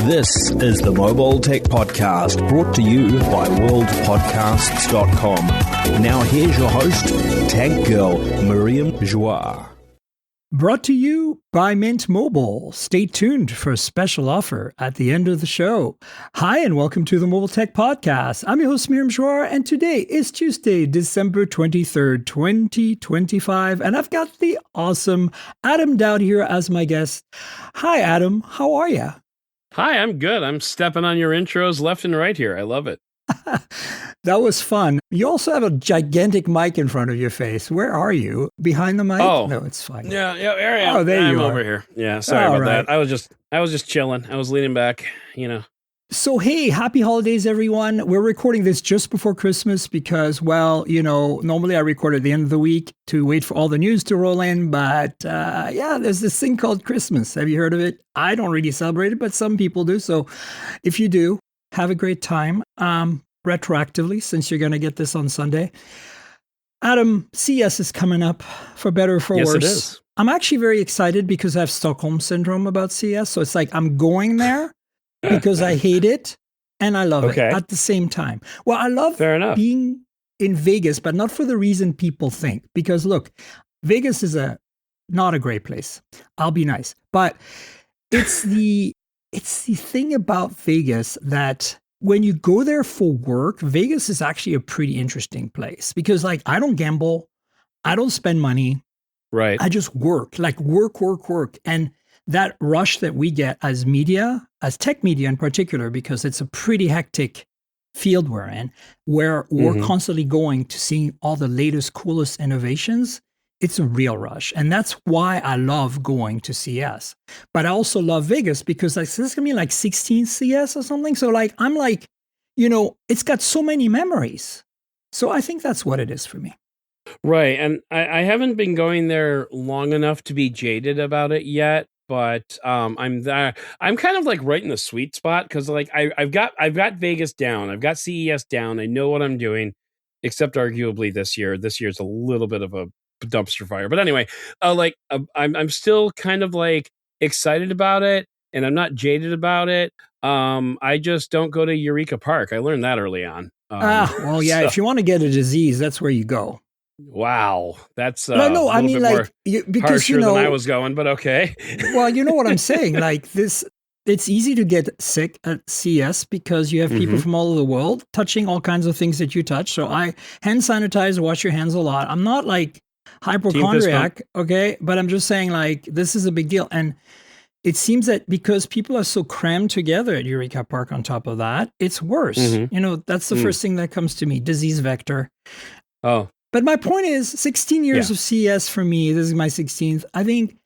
This is the Mobile Tech Podcast, brought to you by worldpodcasts.com. Now here's your host, Tech Girl, Miriam Joie. Brought to you by Mint Mobile. Stay tuned for a special offer at the end of the show. Hi, and welcome to the Mobile Tech Podcast. I'm your host, Miriam Joie, and today is Tuesday, December 23rd, 2025, and I've got the awesome Adam Dowd here as my guest. Hi, Adam. How are you? Hi, I'm good. I'm stepping on your intros left and right here. I love it. That was fun. You also have a gigantic mic in front of your face. Where are you? Behind the mic? Oh, no, it's fine. Yeah, here I am. Oh, there I'm you are. over here. Yeah, sorry about right. that. I was just chilling. I was leaning back, So, hey, happy holidays, everyone. We're recording this just before Christmas because, normally I record at the end of the week to wait for all the news to roll in. But there's this thing called Christmas. Have you heard of it? I don't really celebrate it, but some people do. So if you do, have a great time retroactively, since you're going to get this on Sunday. Adam, CES is coming up, for better or for worse. Yes, it is. I'm actually very excited because I have Stockholm Syndrome about CES. So it's like I'm going there because I hate it and I love it at the same time. Well, I love being in Vegas, but not for the reason people think. Because look, Vegas is not a great place. I'll be nice. But it's the thing about Vegas that when you go there for work, Vegas is actually a pretty interesting place. Because I don't gamble, I don't spend money. Right. I just work. Work. And that rush that we get as media, as tech media in particular, because it's a pretty hectic field we're in, where we're constantly going to see all the latest, coolest innovations. It's a real rush. And that's why I love going to CES. But I also love Vegas because this is going to be like 16 CES or something. So it's got so many memories. So I think that's what it is for me. Right. And I haven't been going there long enough to be jaded about it yet. But I'm there. I'm kind of like right in the sweet spot because I've got Vegas down. I've got CES down. I know what I'm doing, except arguably this year. This year's a little bit of a dumpster fire. But anyway, I'm still kind of excited about it, and I'm not jaded about it. I just don't go to Eureka Park. I learned that early on. If you want to get a disease, that's where you go. Wow, that's because harsher than I was going, but okay. Well, you know what I'm saying. It's easy to get sick at CES because you have people from all over the world touching all kinds of things that you touch. So I hand sanitize, wash your hands a lot. I'm not hypochondriac, okay, but I'm just saying this is a big deal. And it seems that because people are so crammed together at Eureka Park on top of that, it's worse. That's the first thing that comes to me, disease vector. Oh. But my point is 16 years of CES for me, this is my 16th. I think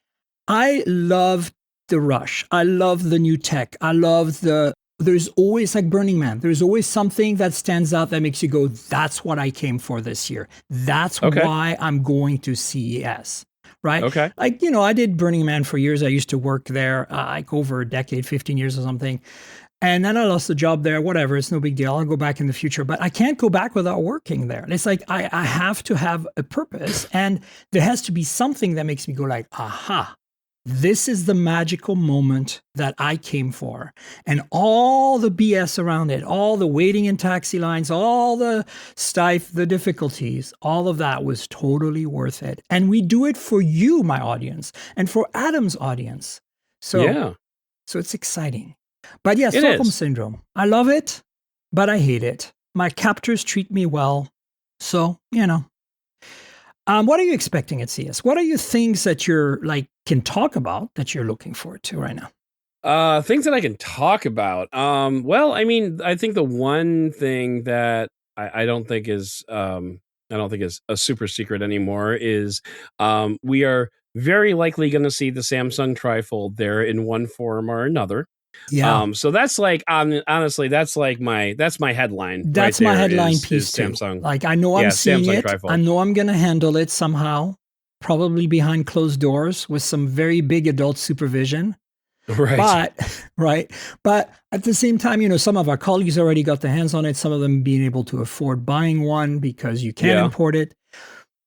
I love the rush. I love the new tech. I love there's always Burning Man. There's always something that stands out that makes you go, that's what I came for this year. That's why I'm going to CES. Right? Okay. I did Burning Man for years. I used to work there over a decade, 15 years or something. And then I lost the job there, whatever. It's no big deal. I'll go back in the future. But I can't go back without working there. It's I have to have a purpose. And there has to be something that makes me go aha, this is the magical moment that I came for. And all the BS around it, all the waiting in taxi lines, all the the difficulties, all of that was totally worth it. And we do it for you, my audience, and for Adam's audience. So it's exciting. But yes, Stockholm Syndrome. I love it, but I hate it. My captors treat me well. So, what are you expecting at CES? What are your things that you're can talk about that you're looking forward to right now? Things that I can talk about. I think the one thing that I don't think is a super secret anymore is we are very likely going to see the Samsung trifold there in one form or another. Yeah. So that's honestly, that's my headline. That's right my there headline is piece too. Samsung. I know I'm seeing Samsung it. trifold. I know I'm going to handle it somehow, probably behind closed doors with some very big adult supervision. Right. But at the same time, some of our colleagues already got their hands on it. Some of them being able to afford buying one because you can't import it.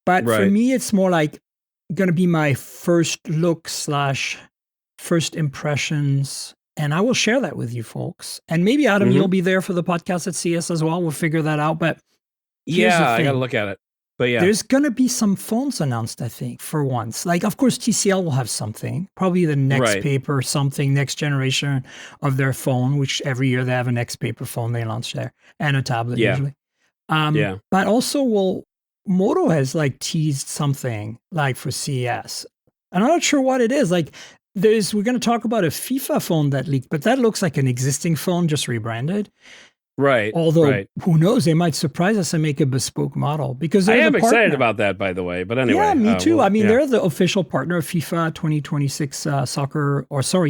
But for me, it's more going to be my first look / first impressions and I will share that with you folks. And maybe Adam, you'll be there for the podcast at CES as well. We'll figure that out. But here's the thing. I got to look at it. But yeah, there's going to be some phones announced, I think, for once. Like, of course, TCL will have something, probably the next paper, something, next generation of their phone, which every year they have a next paper phone they launch there, and a tablet usually. But also, Moto has like teased something like for CES. And I'm not sure what it is. Like, we're going to talk about a FIFA phone that leaked, but that looks like an existing phone just rebranded. Right. Although, who knows, they might surprise us and make a bespoke model because I am excited about that, by the way. But anyway. Yeah, me too. They're the official partner of FIFA 2026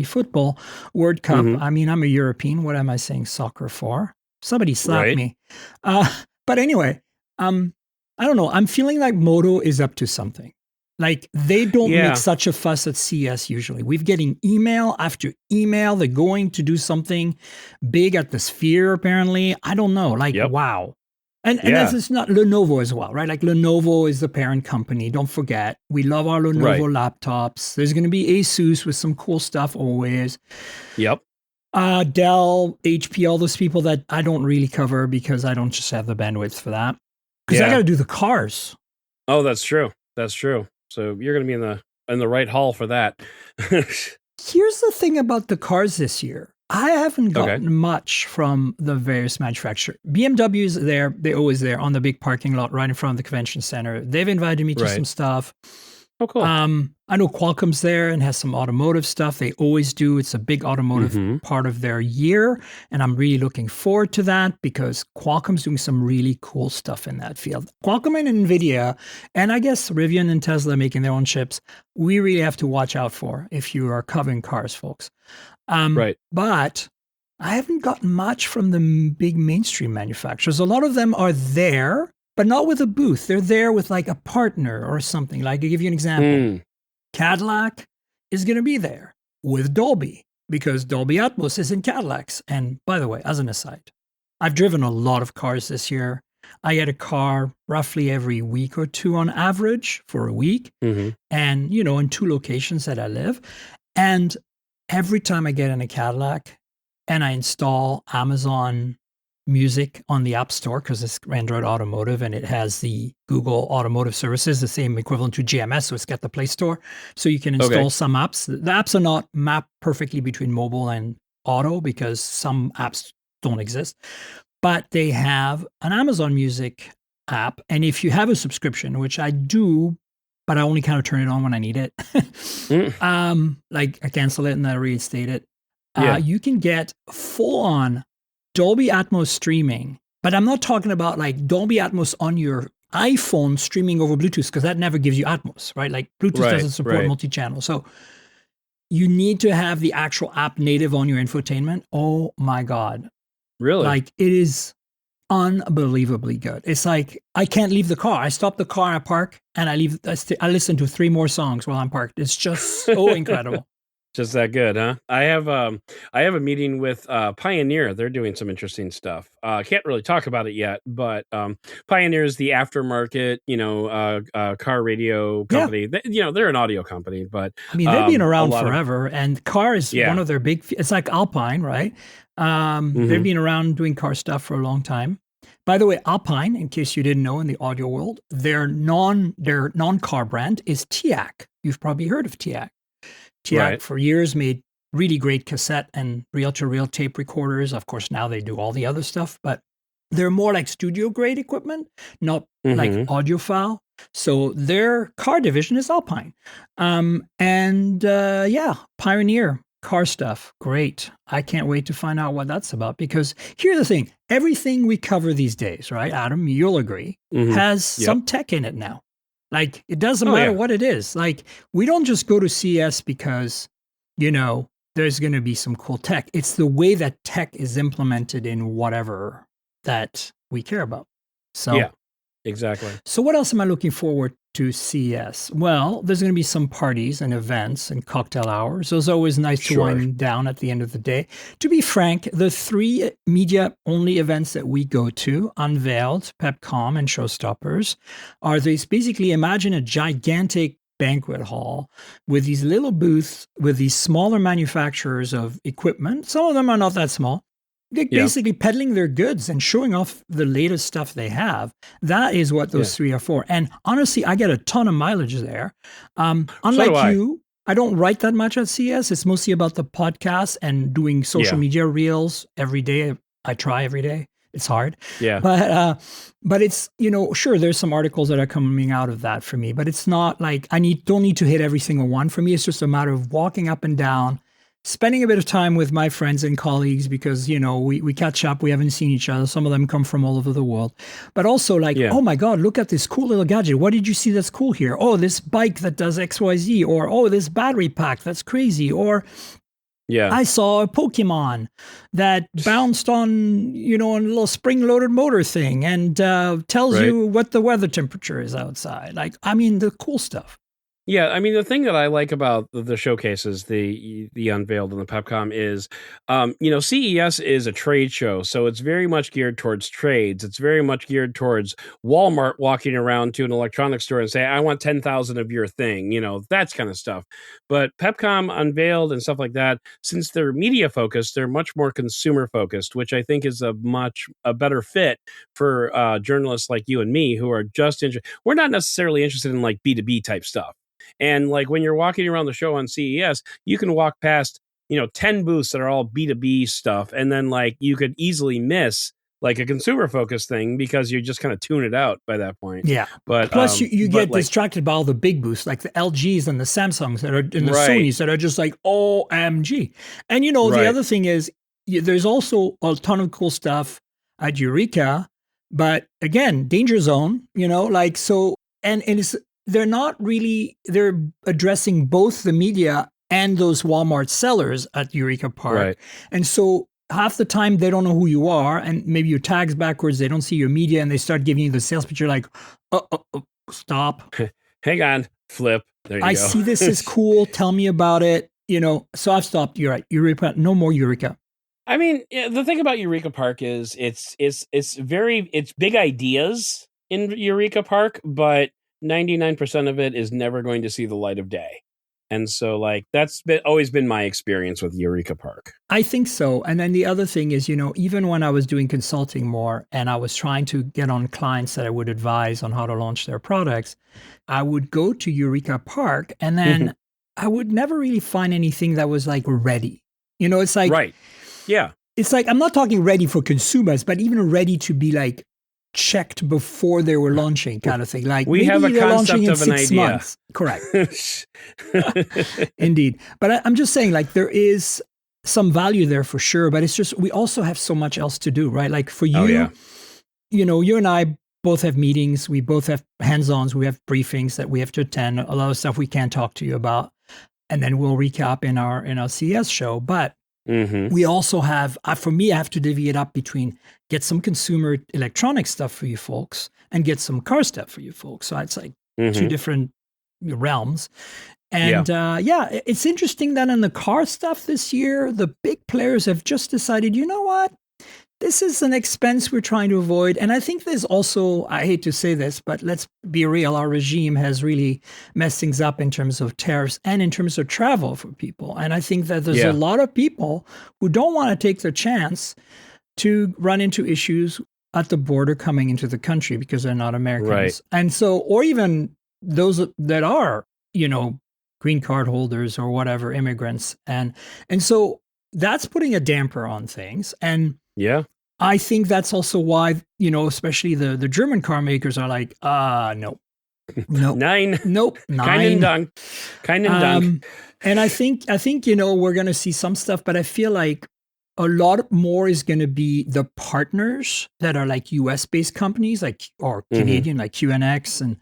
football World Cup. I'm a European. What am I saying soccer for? Somebody slapped me. But anyway, I don't know. I'm feeling like Moto is up to something. Like, they don't make such a fuss at CES usually. We're getting email after email. They're going to do something big at the Sphere, apparently. I don't know. Like, wow. And this is not Lenovo as well, right? Like, Lenovo is the parent company. Don't forget. We love our Lenovo laptops. There's going to be Asus with some cool stuff always. Yep. Dell, HP, all those people that I don't really cover because I don't just have the bandwidth for that. Because I got to do the cars. Oh, that's true. That's true. So you're going to be in the right hall for that. Here's the thing about the cars this year. I haven't gotten much from the various manufacturers. BMW is there. They're always there on the big parking lot right in front of the convention center. They've invited me to some stuff. Oh, cool. I know Qualcomm's there and has some automotive stuff. They always do. It's a big automotive part of their year. And I'm really looking forward to that because Qualcomm's doing some really cool stuff in that field. Qualcomm and NVIDIA, and I guess Rivian and Tesla making their own chips, we really have to watch out for if you are covering cars, folks. But I haven't gotten much from the big mainstream manufacturers. A lot of them are there, but not with a booth. They're there with like a partner or something. Like, I'll give you an example. Cadillac is going to be there with Dolby because Dolby Atmos is in Cadillacs. And by the way, as an aside, I've driven a lot of cars this year. I get a car roughly every week or two on average for a week. And, in 2 locations that I live. And every time I get in a Cadillac and I install Amazon Music on the App Store because it's Android Automotive and it has the Google Automotive Services, the same equivalent to GMS, so it's got the Play Store. So you can install some apps. The apps are not mapped perfectly between mobile and auto because some apps don't exist, but they have an Amazon Music app. And if you have a subscription, which I do, but I only kind of turn it on when I need it, like I cancel it and I reinstate it, you can get full-on Dolby Atmos streaming, but I'm not talking about like Dolby Atmos on your iPhone streaming over Bluetooth because that never gives you Atmos, right? Like Bluetooth doesn't support multi-channel. So you need to have the actual app native on your infotainment. Oh my God. Really? Like, it is unbelievably good. It's like, I can't leave the car. I stop the car, I park, and I listen to 3 more songs while I'm parked. It's just so incredible. Just that good, huh? I have a meeting with Pioneer. They're doing some interesting stuff. Can't really talk about it yet, but Pioneer is the aftermarket, car radio company. They're an audio company, but I mean, they've been around forever, and car is one of their big. It's like Alpine, right? They've been around doing car stuff for a long time. By the way, Alpine, in case you didn't know, in the audio world, their non-car brand is TIAC. You've probably heard of TIAC. TIAC for years made really great cassette and reel-to-reel tape recorders. Of course, now they do all the other stuff, but they're more like studio-grade equipment, not like audiophile. So their car division is Alpine. Pioneer car stuff. Great. I can't wait to find out what that's about because here's the thing. Everything we cover these days, right, Adam, you'll agree, has some tech in it now. Like, it doesn't matter what it is. Like, we don't just go to CES because, there's going to be some cool tech. It's the way that tech is implemented in whatever that we care about. So, yeah, exactly. So what else am I looking forward to CES? Well, there's going to be some parties and events and cocktail hours. Those are always nice to wind down at the end of the day. To be frank, the 3 media-only events that we go to, Unveiled, PepCom, and Showstoppers, are these basically, imagine a gigantic banquet hall with these little booths with these smaller manufacturers of equipment. Some of them are not that small. They're basically peddling their goods and showing off the latest stuff they have. That is what those three are for. And honestly, I get a ton of mileage there. Unlike you, I don't write that much at CES. It's mostly about the podcast and doing social media reels every day. I try every day. It's hard. Yeah. But it's, sure, there's some articles that are coming out of that for me, but it's not like don't need to hit every single one. For me, it's just a matter of walking up and down, spending a bit of time with my friends and colleagues because, we catch up. We haven't seen each other. Some of them come from all over the world. But also oh my God, look at this cool little gadget. What did you see that's cool here? Oh, this bike that does XYZ. Or, oh, this battery pack. That's crazy. Or, I saw a Pokemon that bounced on, a little spring-loaded motor thing and tells you what the weather temperature is outside. The cool stuff. Yeah, I mean, the thing that I like about the showcases, the Unveiled and the PepCom is, CES is a trade show, so it's very much geared towards trades. It's very much geared towards Walmart walking around to an electronics store and say, I want 10,000 of your thing, that kind of stuff. But PepCom, Unveiled, and stuff like that, since they're media focused, they're much more consumer focused, which I think is a better fit for journalists like you and me who are just interested. We're not necessarily interested in like B2B type stuff. And like when you're walking around the show on CES, you can walk past, 10 booths that are all B2B stuff. And then like you could easily miss like a consumer focused thing because you just kind of tune it out by that point. Yeah. But plus you get distracted by all the big booths like the LGs and the Samsungs that are and the Sonys that are just like OMG. And the other thing is there's also a ton of cool stuff at Eureka, but again, danger zone, and it's they're addressing both the media and those Walmart sellers at Eureka Park. Right. And so half the time they don't know who you are and maybe your tag's backwards. They don't see your media and they start giving you the sales pitch. You're like, stop. Hang on, flip. There you go. I see this is cool. Tell me about it. So I've stopped. You're right. Eureka, no more Eureka. I mean, the thing about Eureka Park is it's big ideas in Eureka Park, but 99% of it is never going to see the light of day. And so that's always been my experience with Eureka Park. I think so. And then the other thing is, even when I was doing consulting more and I was trying to get on clients that I would advise on how to launch their products, I would go to Eureka Park and then I would never really find anything that was ready. It's like, right. Yeah. It's like, I'm not talking ready for consumers, but even ready to be checked before they were launching kind of thing. Like we have a concept of an idea. Months. Correct. Indeed. But I'm just saying there is some value there for sure, but it's just, we also have so much else to do, right? Like for you, you and I both have meetings. We both have hands-ons. We have briefings that we have to attend, a lot of stuff we can't talk to you about. And then we'll recap in our CES show. But we also have, for me, I have to divvy it up between get some consumer electronic stuff for you folks and get some car stuff for you folks. So it's two different realms. And it's interesting that in the car stuff this year, the big players have just decided, you know what? This is an expense we're trying to avoid. And I think there's also, I hate to say this, but let's be real, our regime has really messed things up in terms of tariffs and in terms of travel for people. And I think that there's a lot of people who don't want to take the chance to run into issues at the border coming into the country because they're not Americans. Right. And so, or even those that are, green card holders or whatever, immigrants. And so that's putting a damper on things. And I think that's also why, especially the German car makers are like, no. Nine. Nope. Kind and dunk. And I think, we're going to see some stuff, but I feel like a lot more is going to be the partners that are US based companies or Canadian, like QNX and,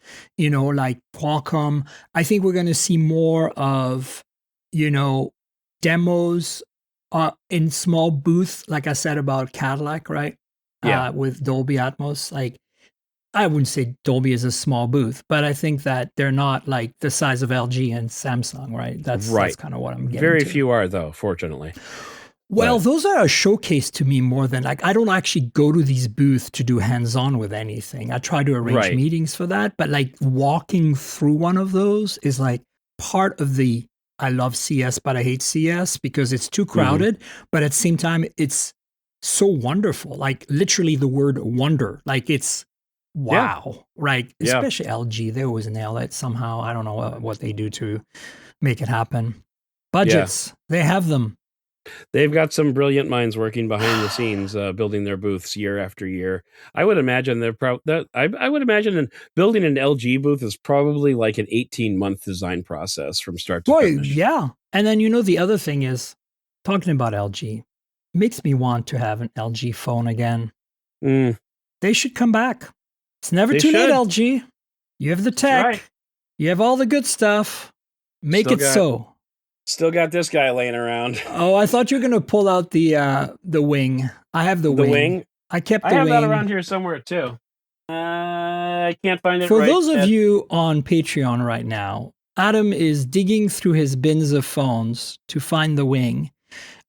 like Qualcomm. I think we're going to see more of, demos in small booths, like I said about Cadillac, right? Yeah. With Dolby Atmos. I wouldn't say Dolby is a small booth, but I think that they're not the size of LG and Samsung, right? That's kind of what I'm getting Very to. few are, though, fortunately. Well, But those are a showcase to me more than like I don't actually go to these booths to do hands-on with anything. I try to arrange right. meetings for that, but like walking through one of those is like part of the I love CS, but I hate CS because it's too Hmm. crowded, but at the same time it's so wonderful. Like literally the word wonder. Like it's Yeah. wow, right? Yeah. Especially LG, they always nail it somehow. I don't know what they do to make it happen. Yeah. Budgets, they have them. They've got some brilliant minds working behind the scenes, building their booths year after year. I would imagine I would imagine building an LG booth is probably like an 18-month design process from start to Boy, finish. yeah. And then the other thing is talking about LG makes me want to have an LG phone again. Mm, They should come back. It's never they too late, should. LG. You have the That's right. tech. You have all the good stuff. Make Still it got so. still got this guy laying around. Oh, I thought you were gonna pull out the wing. I have the The wing. wing. I kept I the have that wing. around here somewhere too. I can't find it For right those of at you on Patreon right now, Adam is digging through his bins of phones to find the wing.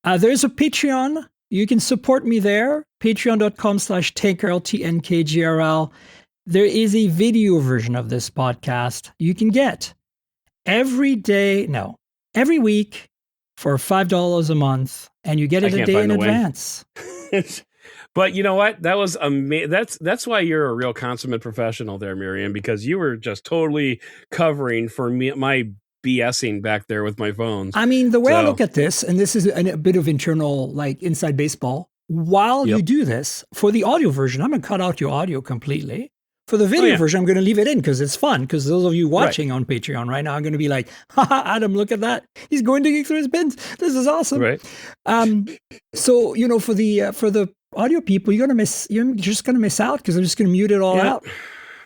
There's a Patreon. You can support me there. Patreon.com/TankGirl, TNKGRL. There is a video version of this podcast you can get every week for $5 a month, and you get I it a can't day find in the wing. advance. But you know what? That was that's why you're a real consummate professional there, Miriam, because you were just totally covering for me my BSing back there with my phones. I mean, the way I So, look at this, and this is a bit of internal, like inside baseball, while you yep. do this, for the audio version, I'm going to cut out your audio completely. For the Oh video yeah. version, I'm going to leave it in because it's fun. Because those of you Right. watching on Patreon right now are going to be like, haha, Adam, look at that. He's going digging through his bins. This is awesome. Right. So, for the audio people, you're just going to miss out because I'm just going to mute it all Yep. out.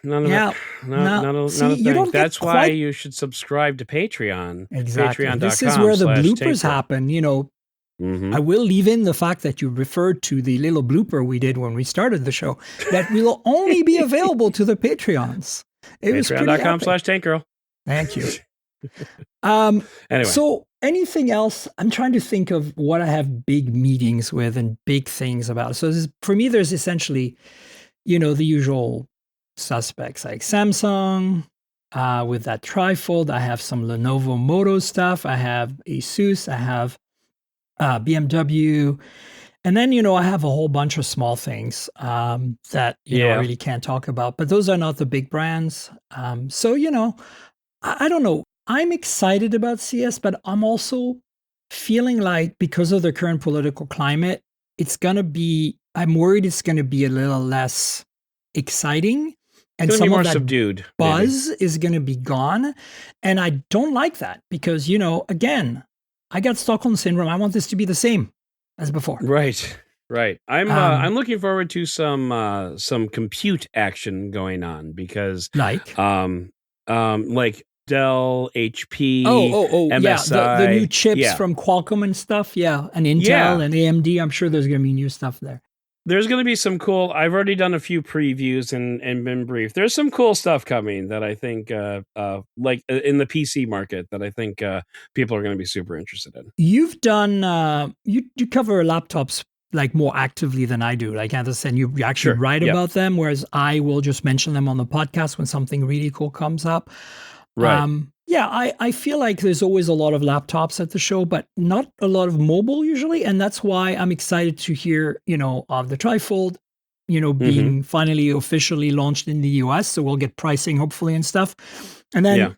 None of Yeah. it. Not a See, you thing. don't get That's why quite you should subscribe to Patreon. exactly. This is where the bloopers happen. Mm-hmm. I will leave in the fact that you referred to the little blooper we did when we started the show that will only be available to the Patreons. It was pretty epic. Patreon.com/TankGirl. Thank you. Anyway. So anything else? I'm trying to think of what I have big meetings with and big things about. So for me, there's essentially, the usual suspects like Samsung, with that trifold. I have some Lenovo Moto stuff. I have Asus. I have BMW. And then, I have a whole bunch of small things that, I really can't talk about. But those are not the big brands. So, I don't know. I'm excited about CS, but I'm also feeling like because of the current political climate, I'm worried it's going to be a little less exciting. And some more of that subdued buzz is going to be gone. And I don't like that because, again, I got Stockholm syndrome. I want this to be the same as before. Right. I'm looking forward to some compute action going on because like Dell, HP, MSI, yeah, the new chips from Qualcomm and stuff, and Intel and AMD. I'm sure there's going to be new stuff there. There's going to be some cool. I've already done a few previews and been briefed. There's some cool stuff coming that I think, like in the PC market, that I think people are going to be super interested in. You've done you cover laptops like more actively than I do. Like I said, you actually write about them, whereas I will just mention them on the podcast when something really cool comes up. Right. I feel like there's always a lot of laptops at the show, but not a lot of mobile usually. And that's why I'm excited to hear, of the trifold, being finally officially launched in the US. So we'll get pricing hopefully and stuff. And then,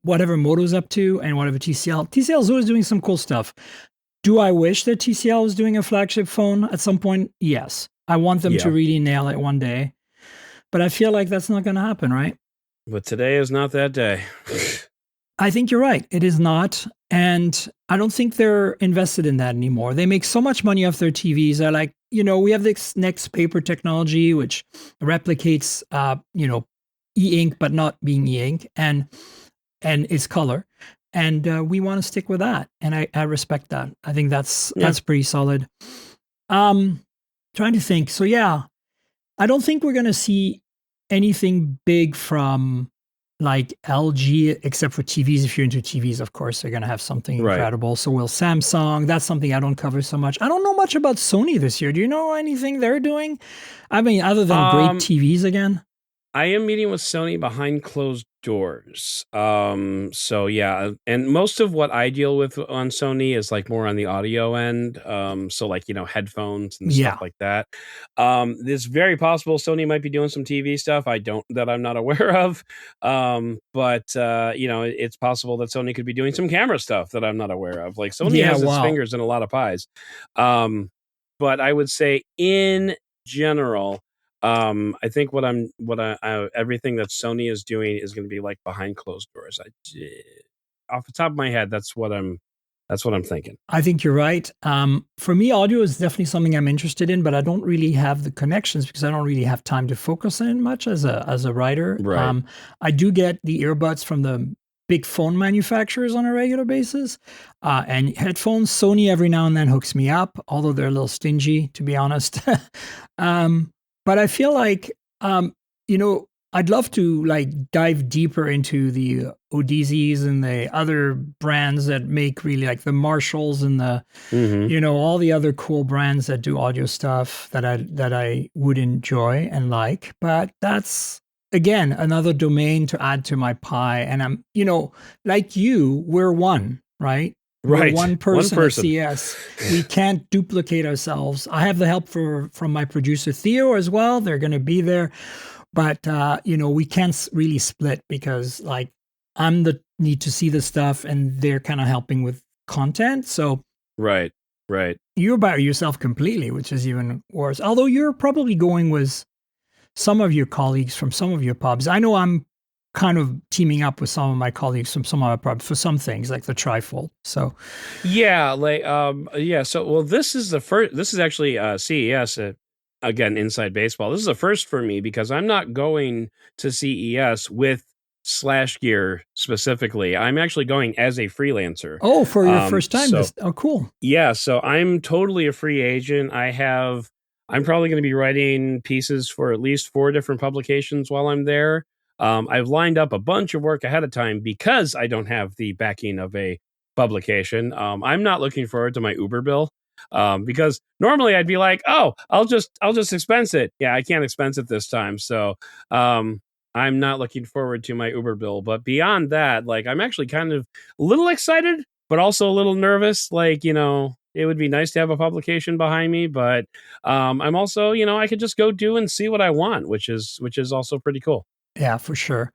whatever Moto's up to and whatever TCL. TCL is always doing some cool stuff. Do I wish that TCL was doing a flagship phone at some point? Yes. I want them to really nail it one day. But I feel like that's not going to happen, right? But today is not that day. I think you're right. It is not. And I don't think they're invested in that anymore. They make so much money off their TVs. They're like, we have this next paper technology, which replicates, e-ink, but not being e-ink and it's color. And we want to stick with that. And I respect that. I think that's pretty solid. Trying to think. So I don't think we're going to see anything big from like LG, except for TVs. If you're into TVs, of course, they're going to have something Right. incredible. So will Samsung. That's something I don't cover so much. I don't know much about Sony this year. Do you know anything they're doing? I mean, other than great TVs again? I am meeting with Sony behind closed doors. So yeah, and most of what I deal with on Sony is like more on the audio end. So like, headphones and Yeah. stuff like that. It's very possible Sony might be doing some TV stuff that I'm not aware of. But it's possible that Sony could be doing some camera stuff that I'm not aware of. Like Sony Yeah, has its wow. fingers in a lot of pies. But I would say in general, I think everything that Sony is doing is going to be like behind closed doors. Off the top of my head, that's what I'm thinking. I think you're right. For me, audio is definitely something I'm interested in, but I don't really have the connections because I don't really have time to focus on it much as a writer. Right. I do get the earbuds from the big phone manufacturers on a regular basis, and headphones. Sony every now and then hooks me up, although they're a little stingy, to be honest. But I feel like, I'd love to like dive deeper into the ODZs and the other brands that make really like the Marshalls and the, all the other cool brands that do audio stuff that I would enjoy and like. But that's again another domain to add to my pie. And I'm, like you, we're one, right? Right. We're one person at CES. We can't duplicate ourselves. I have the help from my producer Theo as well. They're going to be there. But, we can't really split because like I'm the need to see the stuff and they're kind of helping with content. So right. You're by yourself completely, which is even worse. Although you're probably going with some of your colleagues from some of your pubs. I know I'm kind of teaming up with some of my colleagues from some of our pubs for some things like the trifold. So yeah, So this is actually CES. Again, inside baseball. This is a first for me because I'm not going to CES with Slash Gear specifically. I'm actually going as a freelancer. Oh, for your first time. Cool. Yeah. So I'm totally a free agent. I'm probably going to be writing pieces for at least 4 different publications while I'm there. I've lined up a bunch of work ahead of time because I don't have the backing of a publication. I'm not looking forward to my Uber bill. Because normally I'd be like, oh, I'll just expense it. Yeah, I can't expense it this time. So I'm not looking forward to my Uber bill. But beyond that, like I'm actually kind of a little excited, but also a little nervous. Like, it would be nice to have a publication behind me, but I'm also, I could just go do and see what I want, which is also pretty cool. Yeah, for sure.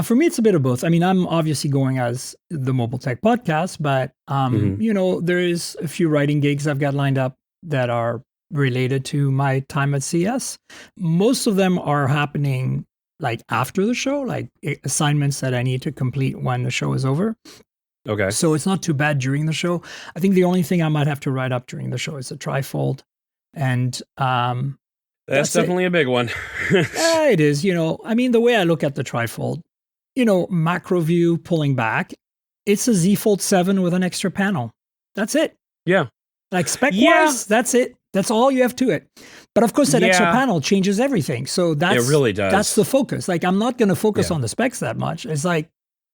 For me, it's a bit of both. I mean, I'm obviously going as the Mobile Tech Podcast, but there is a few writing gigs I've got lined up that are related to my time at CES. Most of them are happening like after the show, like assignments that I need to complete when the show is over. Okay. So it's not too bad during the show. I think the only thing I might have to write up during the show is the trifold, and that's definitely a big one. Yeah, it is. I mean, the way I look at the trifold, macro view pulling back, it's a Z Fold 7 with an extra panel. That's it. Yeah. Like spec-wise, that's it. That's all you have to it. But of course, that extra panel changes everything. So it really does. That's the focus. Like, I'm not going to focus on the specs that much. It's like,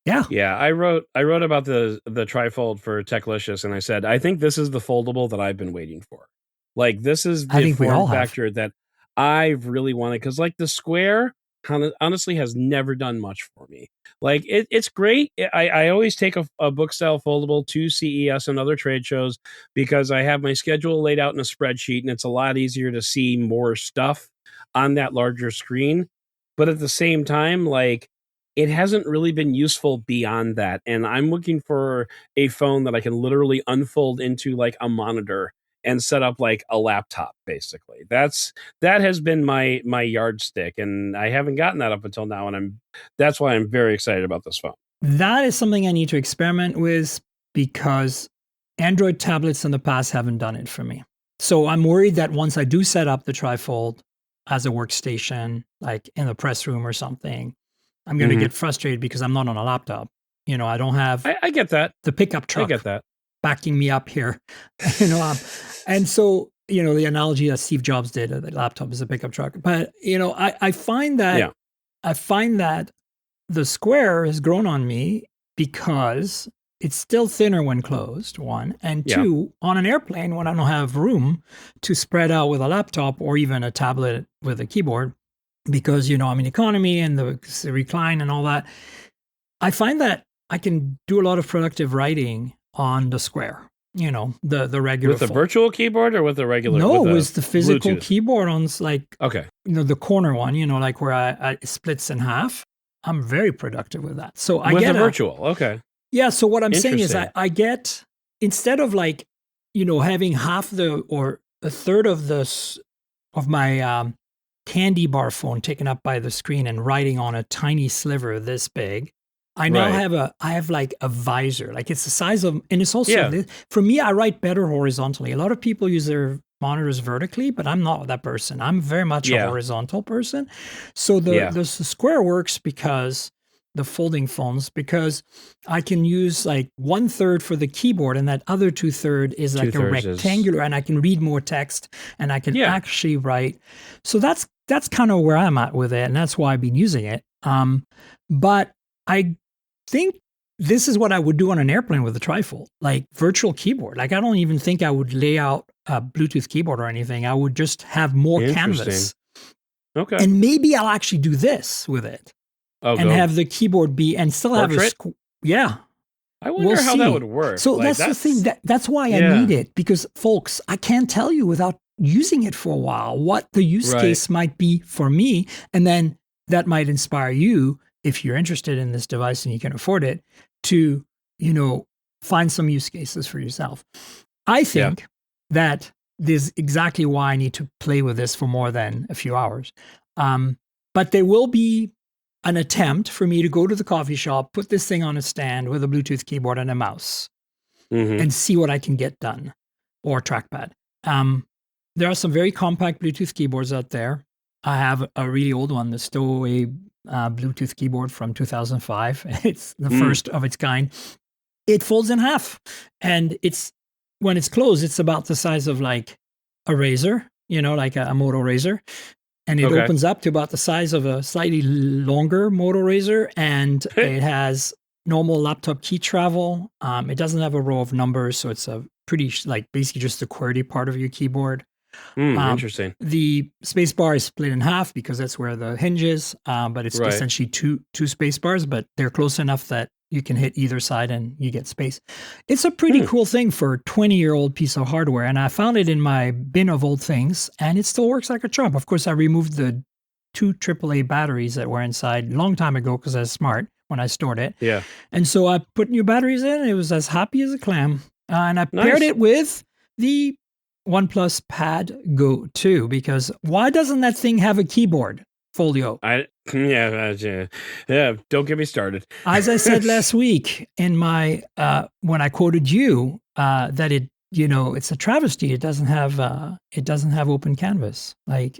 yeah. Yeah, I wrote about the trifold for Techlicious, and I said, I think this is the foldable that I've been waiting for. Like, this is the form factor that I've really wanted, because like the square honestly has never done much for me. Like it's great. I always take a book style foldable to CES and other trade shows because I have my schedule laid out in a spreadsheet and it's a lot easier to see more stuff on that larger screen. But at the same time, like it hasn't really been useful beyond that. And I'm looking for a phone that I can literally unfold into like a monitor and set up like a laptop, basically. That has been my yardstick, and I haven't gotten that up until now, and that's why I'm very excited about this phone. That is something I need to experiment with because Android tablets in the past haven't done it for me. So I'm worried that once I do set up the trifold as a workstation, like in the press room or something, I'm going to get frustrated because I'm not on a laptop. I don't have I get that. The pickup truck. I get that. Backing me up here, and so the analogy that Steve Jobs did, the laptop is a pickup truck. But I find that the square has grown on me because it's still thinner when closed, one. And two, on an airplane, when I don't have room to spread out with a laptop or even a tablet with a keyboard, because, I'm in economy and the recline and all that, I find that I can do a lot of productive writing on the square. The regular with the virtual keyboard or with the regular. No, with it was the physical Bluetooth keyboard on okay. The corner one. Like where I splits in half. I'm very productive with that. So I with get the virtual. Okay. Yeah. So what I'm saying is I get, instead of having half or a third of my candy bar phone taken up by the screen and writing on a tiny sliver this big. I now have like a visor, like it's the size of, and it's also, for me, I write better horizontally. A lot of people use their monitors vertically, but I'm not that person. I'm very much a horizontal person. So the square works because the folding phones, because I can use like 1/3 for the keyboard and that other 2/3 is like a rectangular and I can read more text and I can actually write. So that's kind of where I'm at with it. And that's why I've been using it. But I think this is what I would do on an airplane with a trifold, like virtual keyboard. Like I don't even think I would lay out a Bluetooth keyboard or anything. I would just have more canvas. Okay. And maybe I'll actually do this with it and have the keyboard be and still portrait? have yeah. I wonder how that would work. So that's the thing. That's why I need it, because folks, I can't tell you without using it for a while what the use case might be for me. And then that might inspire you, if you're interested in this device and you can afford it, to, find some use cases for yourself. I think that this is exactly why I need to play with this for more than a few hours. But there will be an attempt for me to go to the coffee shop, put this thing on a stand with a Bluetooth keyboard and a mouse and see what I can get done, or trackpad. There are some very compact Bluetooth keyboards out there. I have a really old one, the Stowaway Bluetooth keyboard from 2005. It's the first of its kind. It folds in half, and when it's closed, it's about the size of like a razor, like a Moto razor, and it opens up to about the size of a slightly longer Moto razor, and it has normal laptop key travel. It doesn't have a row of numbers, so it's a pretty basically just the QWERTY part of your keyboard. Interesting. The space bar is split in half because that's where the hinge is, but it's essentially two space bars, but they're close enough that you can hit either side and you get space. It's a pretty cool thing for a 20-year-old piece of hardware, and I found it in my bin of old things, and it still works like a charm. Of course, I removed the 2 AAA batteries that were inside a long time ago because I was smart when I stored it. Yeah. And so I put new batteries in, and it was as happy as a clam. And I paired it with the OnePlus Pad Go 2, because why doesn't that thing have a keyboard, Folio? Don't get me started. As I said last week in my when I quoted you that it's a travesty. It doesn't have open canvas. I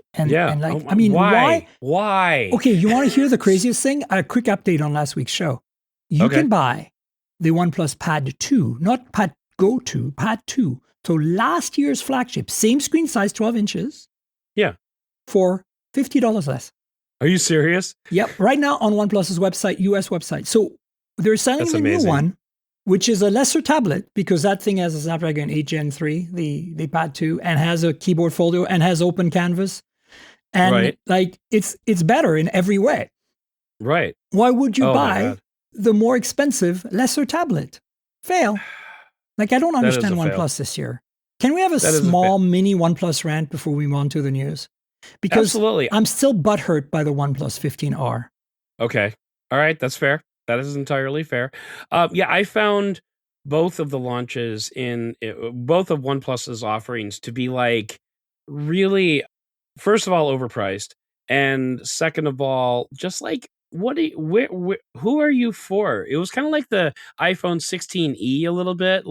mean, why? Why? Okay, you want to hear the craziest thing? A quick update on last week's show. You can buy the OnePlus Pad 2, not Pad Go 2, Pad 2. So last year's flagship, same screen size, 12 inches. Yeah. For $50 less. Are you serious? Yep. Right now on OnePlus's website, US website. So they're selling the new one, which is a lesser tablet, because that thing has a Snapdragon 8 Gen 3, the Pad 2, and has a keyboard folio and has open canvas. And it's better in every way. Right. Why would you buy the more expensive, lesser tablet? Fail. I don't understand OnePlus this year. Can we have a small mini OnePlus rant before we move on to the news? Because absolutely. I'm still butthurt by the OnePlus 15R. Okay. All right. That's fair. That is entirely fair. I found both of the launches in both of OnePlus's offerings to be really, first of all, overpriced. And second of all, just who are you for? It was kind of like the iPhone 16e a little bit.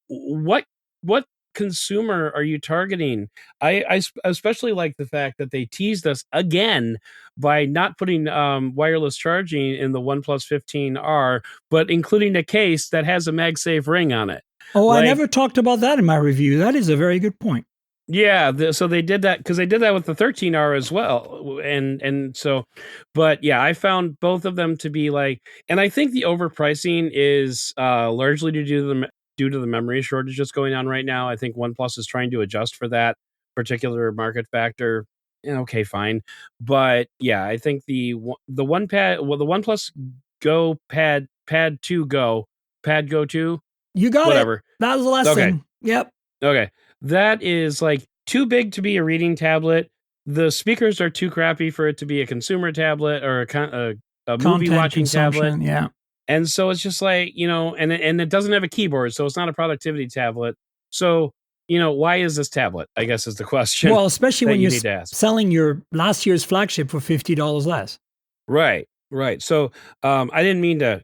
What consumer are you targeting? I especially like the fact that they teased us again by not putting wireless charging in the OnePlus 15R, but including a case that has a MagSafe ring on it. Oh, I never talked about that in my review. That is a very good point. Yeah, so they did that because they did that with the 13R as well, and so, but yeah, I found both of them to be like, and I think the overpricing is largely due to the memory shortages going on right now. I think OnePlus is trying to adjust for that particular market factor. Yeah, okay, fine, but yeah, I think the OnePlus Go Pad 2 Go Pad Go 2 You got it. whatever. That was the last Okay, thing. Yep. okay. That is like too big to be a reading tablet. The speakers are too crappy for it to be a consumer tablet or a movie Content watching tablet. consumption. Yeah. And so it's just like, and it doesn't have a keyboard, so it's not a productivity tablet. So, why is this tablet? I guess is the question Well, especially that when you you're need to ask. selling your last year's flagship for $50 less. Right. Right. So, I didn't mean to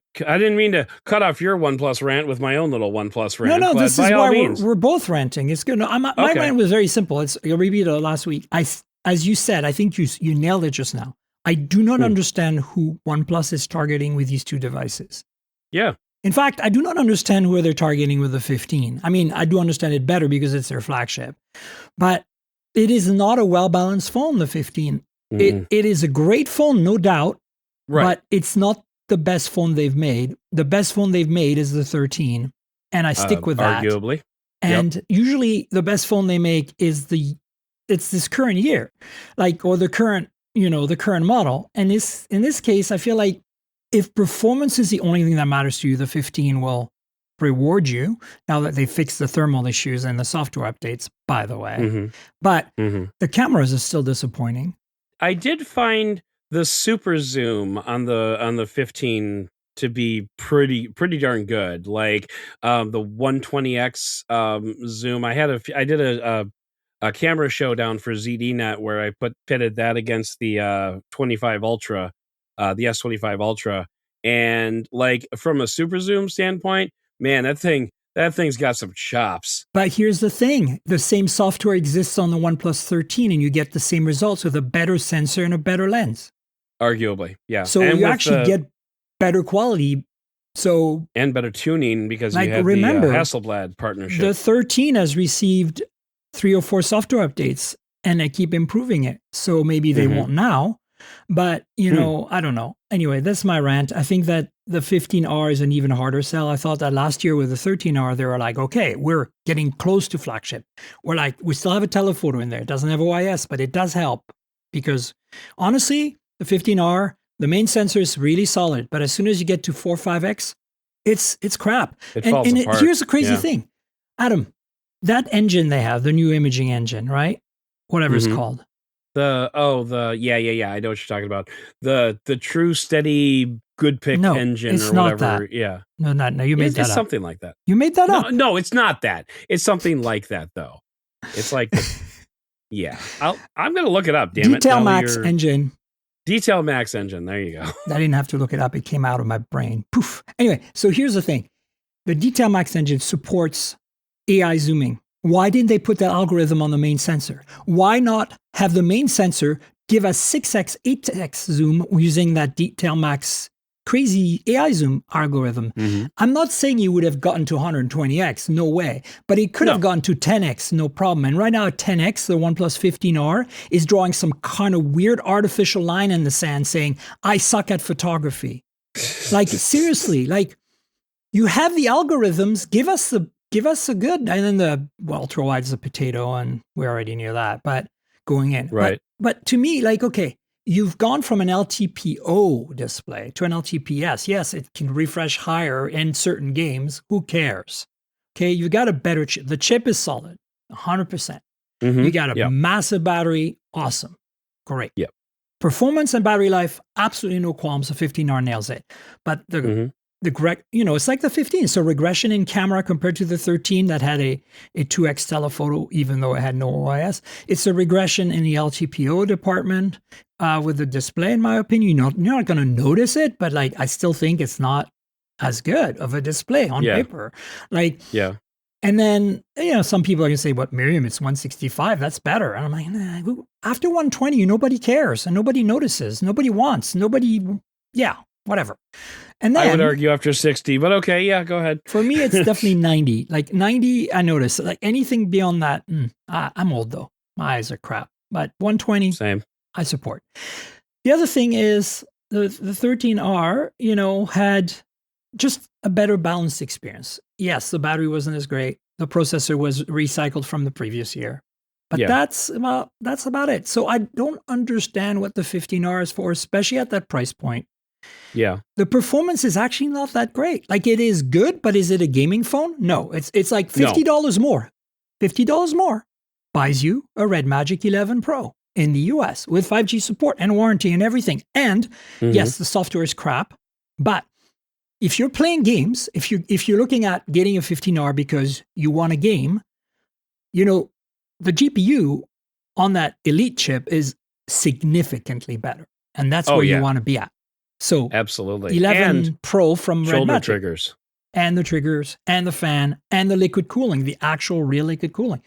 cut off your OnePlus rant with my own little OnePlus rant. No, but this is by all why means. we're both ranting. It's good. No, my Okay. rant was very simple. You'll repeat it last week. As you said, I think you nailed it just now. I do not understand who OnePlus is targeting with these two devices. Yeah. In fact, I do not understand who they're targeting with the 15. I mean, I do understand it better because it's their flagship, but it is not a well-balanced phone, the 15. It is a great phone, no doubt, but it's not the best phone they've made. The best phone they've made is the 13, and I stick with that. Arguably. And usually the best phone they make is it's this current year, or the current model. And in this case, I feel like if performance is the only thing that matters to you, the 15 will reward you now that they fixed the thermal issues and the software updates, by the way. But the cameras are still disappointing. I did find the super zoom on the 15 to be pretty darn good. Like the 120x zoom. I did a camera showdown for ZDNet where I pitted that against the 25 Ultra, the S25 Ultra, and like from a super zoom standpoint, man, that thing's got some chops. But here's the thing. The same software exists on the OnePlus 13 and you get the same results with a better sensor and a better lens. Arguably, yeah. So you actually get better quality. And better tuning because you have remember, the Hasselblad partnership. The 13 has received 3 or 4 software updates and they keep improving it. So maybe they won't now. But, I don't know. Anyway, that's my rant. I think that the 15R is an even harder sell. I thought that last year with the 13R, they were like, okay, we're getting close to flagship. We're like, we still have a telephoto in there. It doesn't have OIS, but it does help. Because honestly, the 15R, the main sensor is really solid. But as soon as you get to 4 or 5X, it's crap. It falls apart. Here's the crazy thing. Adam, that engine they have, the new imaging engine, right? Whatever it's called. Yeah, I know what you're talking about. The true steady good pick engine it's or not whatever. That. Yeah. No, you made that up. It's something like that. You made that up. No, it's not that. It's something like that though. It's like yeah. I'm going to look it up, damn it. Detail Max engine. Detail Max engine. There you go. I didn't have to look it up. It came out of my brain. Poof. Anyway, so here's the thing. The Detail Max engine supports AI zooming. Why didn't they put that algorithm on the main sensor? Why not have the main sensor give us 6x, 8x zoom using that Detail Max crazy AI zoom algorithm? I'm not saying you would have gotten to 120x, no way, but it could have gotten to 10x, no problem. And right now at 10x, the OnePlus 15R is drawing some kind of weird artificial line in the sand saying, I suck at photography. Like seriously, like you have the algorithms, give us a good, and then the ultra wide is a potato, and we're already near that. But going in, right? But to me, like, okay, you've gone from an LTPO display to an LTPS. Yes, it can refresh higher in certain games. Who cares? Okay, you got a better chip. The chip is solid, 100%. You got a massive battery, awesome, great. Yep. Performance and battery life, absolutely no qualms. The 15R nails it, but it's like the 15. So regression in camera compared to the 13 that had a 2x telephoto, even though it had no OIS. It's a regression in the LTPO department with the display, in my opinion. You're not going to notice it, but like I still think it's not as good of a display on paper. And then, some people are going to say, what, Miriam, it's 165. That's better. And I'm like, nah, after 120, nobody cares and nobody notices. Nobody wants. Whatever. And I would then argue after 60, but okay, yeah, go ahead. for me, it's definitely 90. Like 90, I notice. Like anything beyond that, I'm old though. My eyes are crap. But 120, Same. I support. The other thing is the 13R, had just a better balanced experience. Yes, the battery wasn't as great. The processor was recycled from the previous year. But Yeah. that's about it. So I don't understand what the 15R is for, especially at that price point. Yeah. The performance is actually not that great. Like it is good, but is it a gaming phone? No, it's like $50 more. $50 more buys you a Red Magic 11 Pro in the US with 5G support and warranty and everything. And yes, the software is crap, but if you're playing games, if you're looking at getting a 15R because you want a game, the GPU on that Elite chip is significantly better. And that's where you want to be at. So absolutely. 11 and Pro from Red Magic. triggers. And the triggers and the fan and the liquid cooling, the actual real liquid cooling.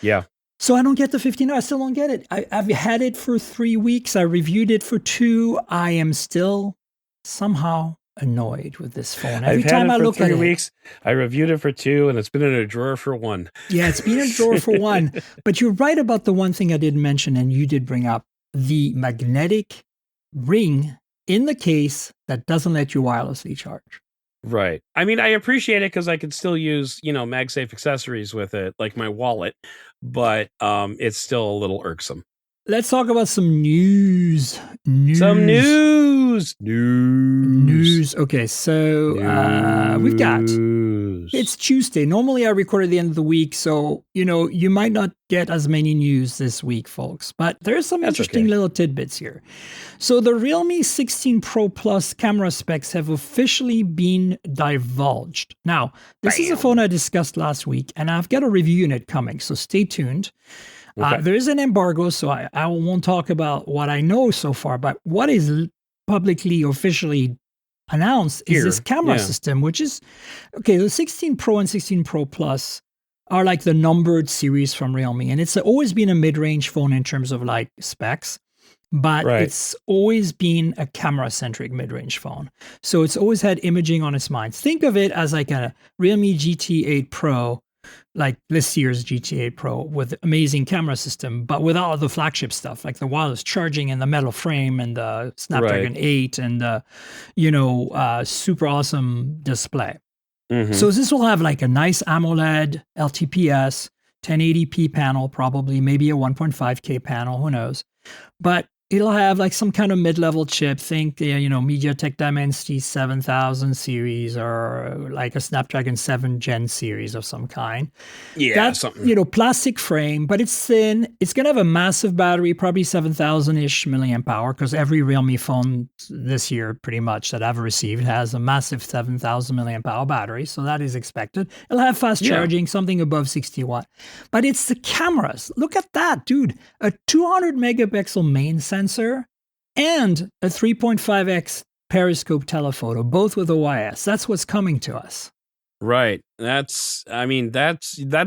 Yeah. So I don't get the 15R. I still don't get it. I've had it for 3 weeks. I reviewed it for 2. I am still somehow annoyed with this phone. Every time I look at it. 3 weeks. I reviewed it for 2, and it's been in a drawer for 1. Yeah, it's been in a drawer for 1. But you're right about the one thing I didn't mention, and you did bring up, the magnetic ring in the case that doesn't let you wirelessly charge. Right. I mean, I appreciate it because I can still use, MagSafe accessories with it, like my wallet, but it's still a little irksome. Let's talk about some news. Some news. Okay, so we've got, it's Tuesday. Normally I record at the end of the week, so, you might not get as many news this week, folks. But there's some interesting little tidbits here. So the Realme 16 Pro Plus camera specs have officially been divulged. Now, this is a phone I discussed last week, and I've got a review unit coming, so stay tuned. Okay. There is an embargo, so I won't talk about what I know so far, but what is publicly, officially announced is this camera system, which is, the 16 Pro and 16 Pro Plus are like the numbered series from Realme, and it's always been a mid-range phone in terms of like specs, but it's always been a camera-centric mid-range phone. So it's always had imaging on its mind. Think of it as like a Realme GT8 Pro, like this year's GT8 Pro with amazing camera system, but without all the flagship stuff, like the wireless charging and the metal frame and the Snapdragon 8 and the, super awesome display. So this will have like a nice AMOLED, LTPS, 1080p panel, probably maybe a 1.5K panel, who knows. But it'll have like some kind of mid-level chip. Think, MediaTek Dimensity 7000 series or like a Snapdragon 7 Gen series of some kind. Yeah, that's something. Plastic frame, but it's thin. It's gonna have a massive battery, probably 7,000-ish milliamp hour, because every Realme phone this year, pretty much that I've received, has a massive 7,000 milliamp hour battery. So that is expected. It'll have fast charging, something above 60 watt. But it's the cameras. Look at that, dude! A 200 megapixel main sensor and a 3.5x periscope telephoto, both with OIS. That's what's coming to us. Right. That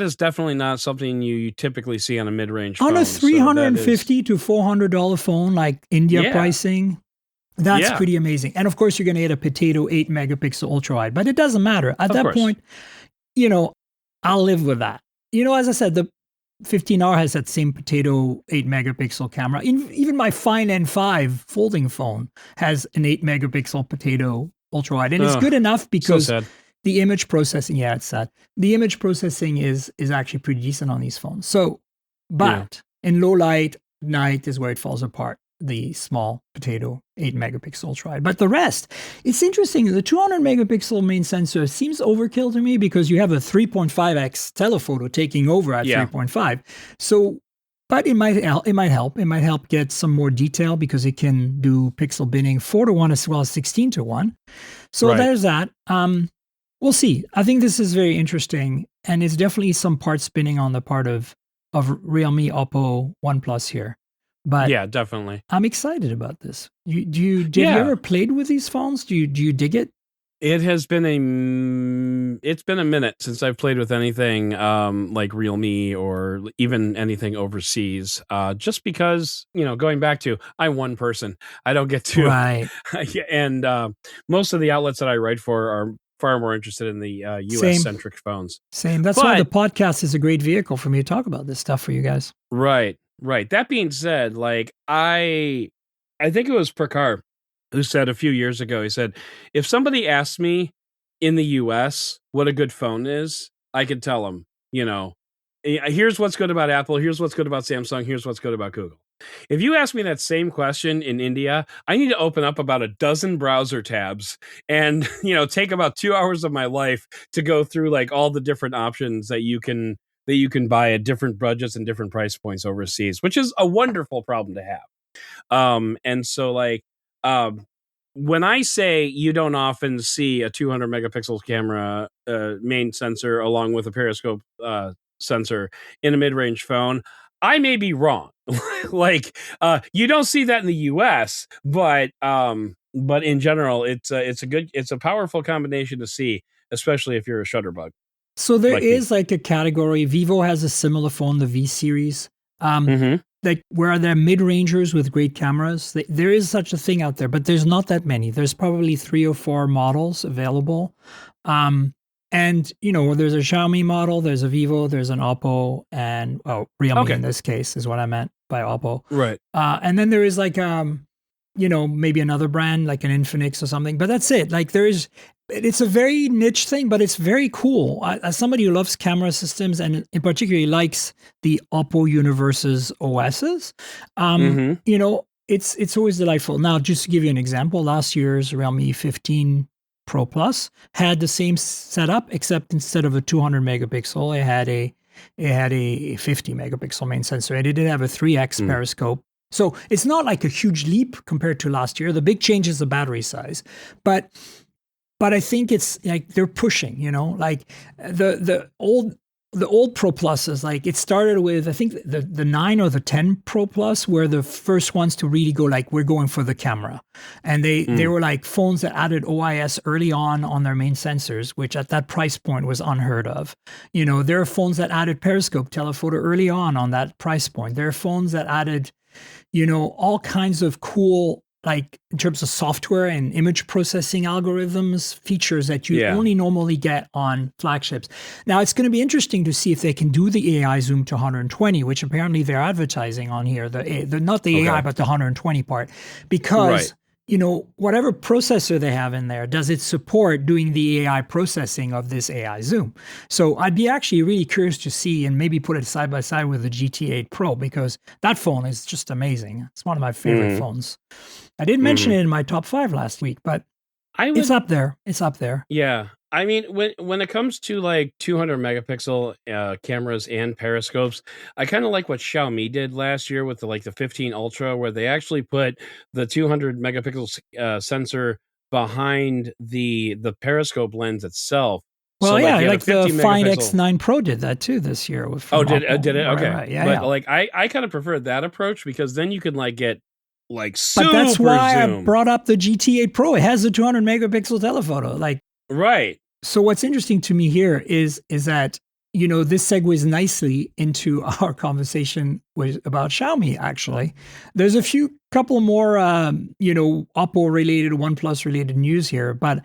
is definitely not something you typically see on a mid-range on phone. A $350 to $400 phone, like India pricing. That's pretty amazing. And of course, you're going to get a potato 8 megapixel ultra wide, but it doesn't matter. At that point, I'll live with that. As I said, the 15R has that same potato 8 megapixel camera. Even my Fine N5 folding phone has an 8 megapixel potato ultra wide. And it's good enough because the image processing, it's sad. The image processing is actually pretty decent on these phones. So, but in low light, night is where it falls apart. The small potato 8 megapixel ultra wide. But the rest, it's interesting. The 200 megapixel main sensor seems overkill to me because you have a 3.5x telephoto taking over at 3.5. So, but it might help. It might help get some more detail because it can do pixel binning 4:1 as well as 16:1. So there's that. We'll see. I think this is very interesting, and it's definitely some part spinning on the part of Realme, Oppo, OnePlus here. But yeah, definitely. I'm excited about this. Did you ever played with these phones? Do you dig it? It has been it's been a minute since I've played with anything like Realme or even anything overseas. Just because, going back to I'm one person, I don't get to, Right. and most of the outlets that I write for are far more interested in the US Same. centric phones. Same. That's why the But podcast is a great vehicle for me to talk about this stuff for you guys. right, right. That being said, like I think it was Prakar who said a few years ago, he said, if somebody asked me in the US what a good phone is, I could tell them, here's what's good about Apple, here's what's good about Samsung, here's what's good about Google. If you ask me that same question in India, I need to open up about a dozen browser tabs and, take about 2 hours of my life to go through like all the different options that you can buy at different budgets and different price points overseas, which is a wonderful problem to have. And so like, when I say you don't often see a 200 megapixel camera main sensor along with a periscope sensor in a mid-range phone, I may be wrong. Like, you don't see that in the US, but in general, it's a powerful combination to see, especially if you're a shutterbug. So there Like is like a category. Vivo has a similar phone, the V series. Like where they're mid-rangers with great cameras. There is such a thing out there, but there's not that many. There's probably 3 or 4 models available. And there's a Xiaomi model, there's a Vivo, there's an Oppo, and Realme in this case is what I meant by Oppo. Right. And then there is like maybe another brand like an Infinix or something, but that's it. Like it's a very niche thing, but it's very cool. As somebody who loves camera systems and in particular likes the Oppo Universe's OSs, it's always delightful. Now, just to give you an example, last year's Realme 15 Pro Plus had the same setup, except instead of a 200 megapixel, it had a 50 megapixel main sensor, and it did have a 3x periscope. So it's not like a huge leap compared to last year. The big change is the battery size, but I think it's like they're pushing, like the old Pro Pluses, like it started with, I think the 9 or the 10 Pro Plus were the first ones to really go like, we're going for the camera. And they were like phones that added OIS early on their main sensors, which at that price point was unheard of. There are phones that added periscope telephoto early on that price point. There are phones that added, all kinds of cool, like in terms of software and image processing algorithms, features that you only normally get on flagships. Now, it's going to be interesting to see if they can do the AI zoom to 120, which apparently they're advertising on here, not the AI, but the 120 part, because whatever processor they have in there, does it support doing the AI processing of this AI zoom? So I'd be actually really curious to see and maybe put it side by side with the GT8 Pro, because that phone is just amazing. It's one of my favorite phones. I didn't mention it in my top 5 last week, but it's up there. It's up there. Yeah. I mean, when it comes to like 200 megapixel cameras and periscopes, I kind of like what Xiaomi did last year with the 15 Ultra, where they actually put the 200 megapixel sensor behind the periscope lens itself. Well, so, like the Find X9 Pro did that too this year. Did it? Okay. Right. Yeah, but like I kind of prefer that approach, because then you can like get like super But that's why zoom. I brought up the GT8 Pro. It has a 200 megapixel telephoto. Like, right. So what's interesting to me here is that, this segues nicely into our conversation about Xiaomi, actually. There's a couple more, Oppo related, OnePlus related news here, but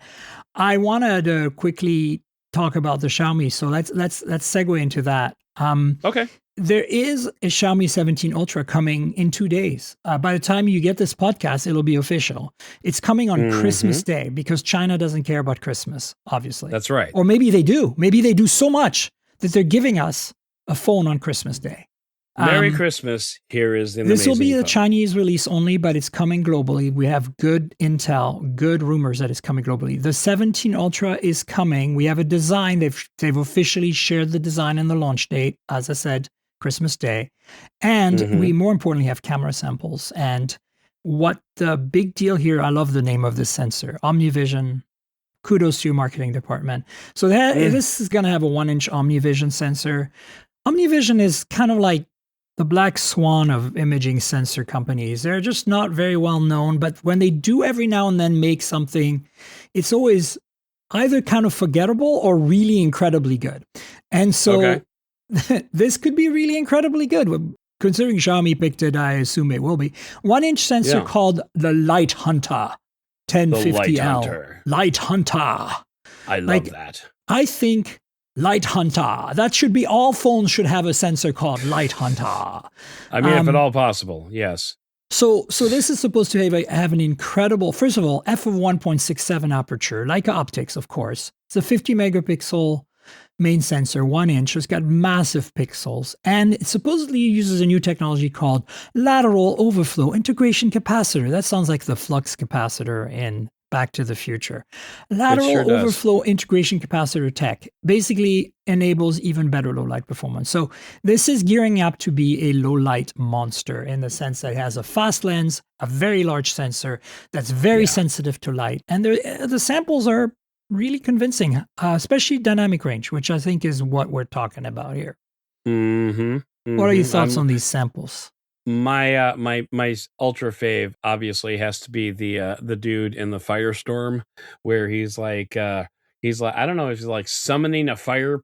I wanted to quickly talk about the Xiaomi. So let's segue into that. Okay. There is a Xiaomi 17 Ultra coming in 2 days. By the time you get this podcast, it'll be official. It's coming on Christmas Day, because China doesn't care about Christmas, obviously. That's right. Or maybe they do. Maybe they do so much that they're giving us a phone on Christmas Day. Merry Christmas. Here is an This will be amazing a phone. Chinese release only, but it's coming globally. We have good intel, good rumors that it's coming globally. The 17 Ultra is coming. We have a design. They've officially shared the design and the launch date, as I said, Christmas Day. And we more importantly have camera samples. And what the big deal here, I love the name of this sensor, OmniVision. Kudos to your marketing department. So this is going to have a 1-inch OmniVision sensor. OmniVision is kind of like the black swan of imaging sensor companies. They're just not very well known, but when they do every now and then make something, it's always either kind of forgettable or really incredibly good. And so this could be really incredibly good. Considering Xiaomi picked it, I assume it will be. 1-inch sensor called the Light Hunter 1050L. Light Hunter. I love that. I think Light Hunter. That should be, all phones should have a sensor called Light Hunter. I mean, if at all possible, yes. So this is supposed to have an incredible, first of all, f1.67 aperture, Leica optics, of course. It's a 50 megapixel main sensor, 1-inch. It's got massive pixels, and it supposedly uses a new technology called lateral overflow integration capacitor. That sounds like the flux capacitor in Back to the Future. Lateral overflow integration capacitor tech basically enables even better low light performance. So this is gearing up to be a low light monster in the sense that it has a fast lens, a very large sensor that's very sensitive to light. And the samples are really convincing, especially dynamic range, which I think is what we're talking about here. What are your thoughts on these samples? My my ultra fave obviously has to be the dude in the Firestorm, where he's like I don't know if he's like summoning a fire.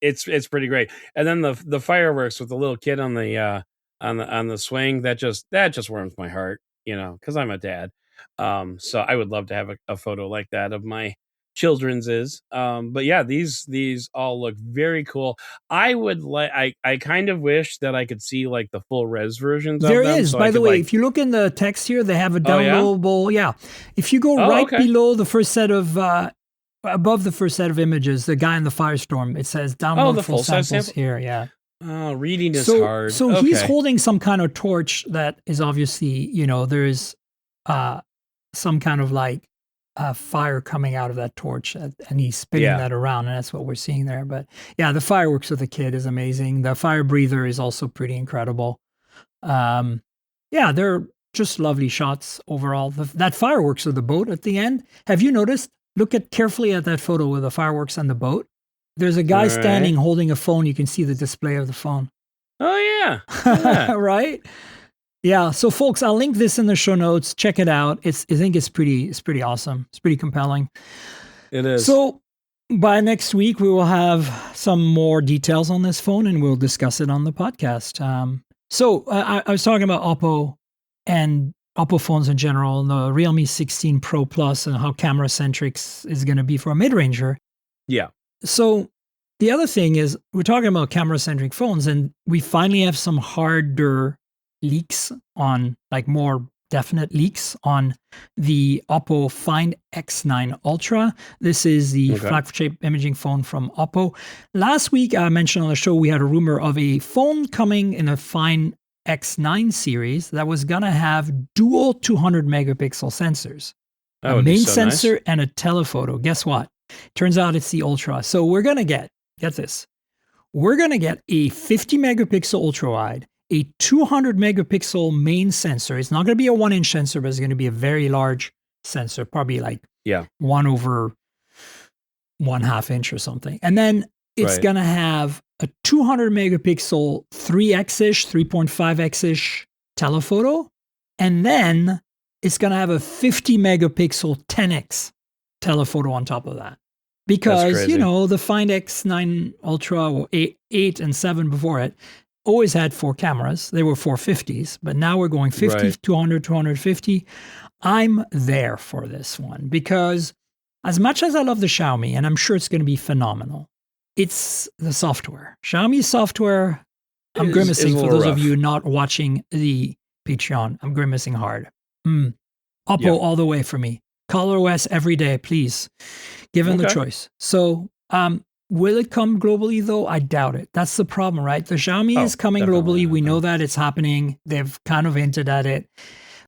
It's pretty great. And then the fireworks with the little kid on the swing, that just warms my heart, because I'm a dad. So I would love to have a photo like that of my children's is. But yeah, these all look very cool. I would I kind of wish that I could see like the full res versions of them. There is, by the way, if you look in the text here, they have a downloadable. Yeah. If you go below the first set of above the first set of images, the guy in the Firestorm, it says download full samples here. Yeah. Oh, reading is hard. So he's holding some kind of torch that is obviously, there is some kind of like fire coming out of that torch, and he's spinning that around, and that's what we're seeing there. But yeah, the fireworks with the kid is amazing. The fire breather is also pretty incredible. They're just lovely shots overall. That fireworks of the boat at the end, have you noticed? Look carefully at that photo with the fireworks on the boat. There's a guy standing holding a phone. You can see the display of the phone. Oh yeah. Right. Yeah, so folks, I'll link this in the show notes. Check it out. I think it's pretty awesome. It's pretty compelling. It is. So by next week, we will have some more details on this phone, and we'll discuss it on the podcast. I was talking about Oppo and Oppo phones in general, and the Realme 16 Pro Plus, and how camera centric is going to be for a mid-ranger. Yeah. So the other thing is, we're talking about camera centric phones, and we finally have some harder leaks on, like more definite leaks on the Oppo Find X9 Ultra. This is the flagship imaging phone from Oppo. Last week, I mentioned on the show, we had a rumor of a phone coming in a Find X9 series that was going to have dual 200 megapixel sensors. A main sensor and a telephoto. Guess what? Turns out it's the Ultra. So we're going to get this. We're going to get a 50 megapixel ultra wide, a 200 megapixel main sensor. It's not going to be a 1-inch sensor, but it's going to be a very large sensor, probably like 1/1/2 inch or something. And then it's going to have a 200 megapixel 3x-ish, 3.5x-ish telephoto. And then it's going to have a 50 megapixel 10x telephoto on top of that. Because, the Find X9 Ultra, or 8 and 7 before it, always had 4 cameras. They were 450s, but now we're going 50, 200, 250. I'm there for this one because as much as I love the Xiaomi, and I'm sure it's going to be phenomenal, it's the software. Xiaomi software, I'm grimacing for those of you not watching the Patreon. I'm grimacing hard. Oppo all the way for me. ColorOS every day, please. Given the choice. So, will it come globally, though? I doubt it. That's the problem, right? The Xiaomi is coming globally. We know that it's happening. They've kind of hinted at it.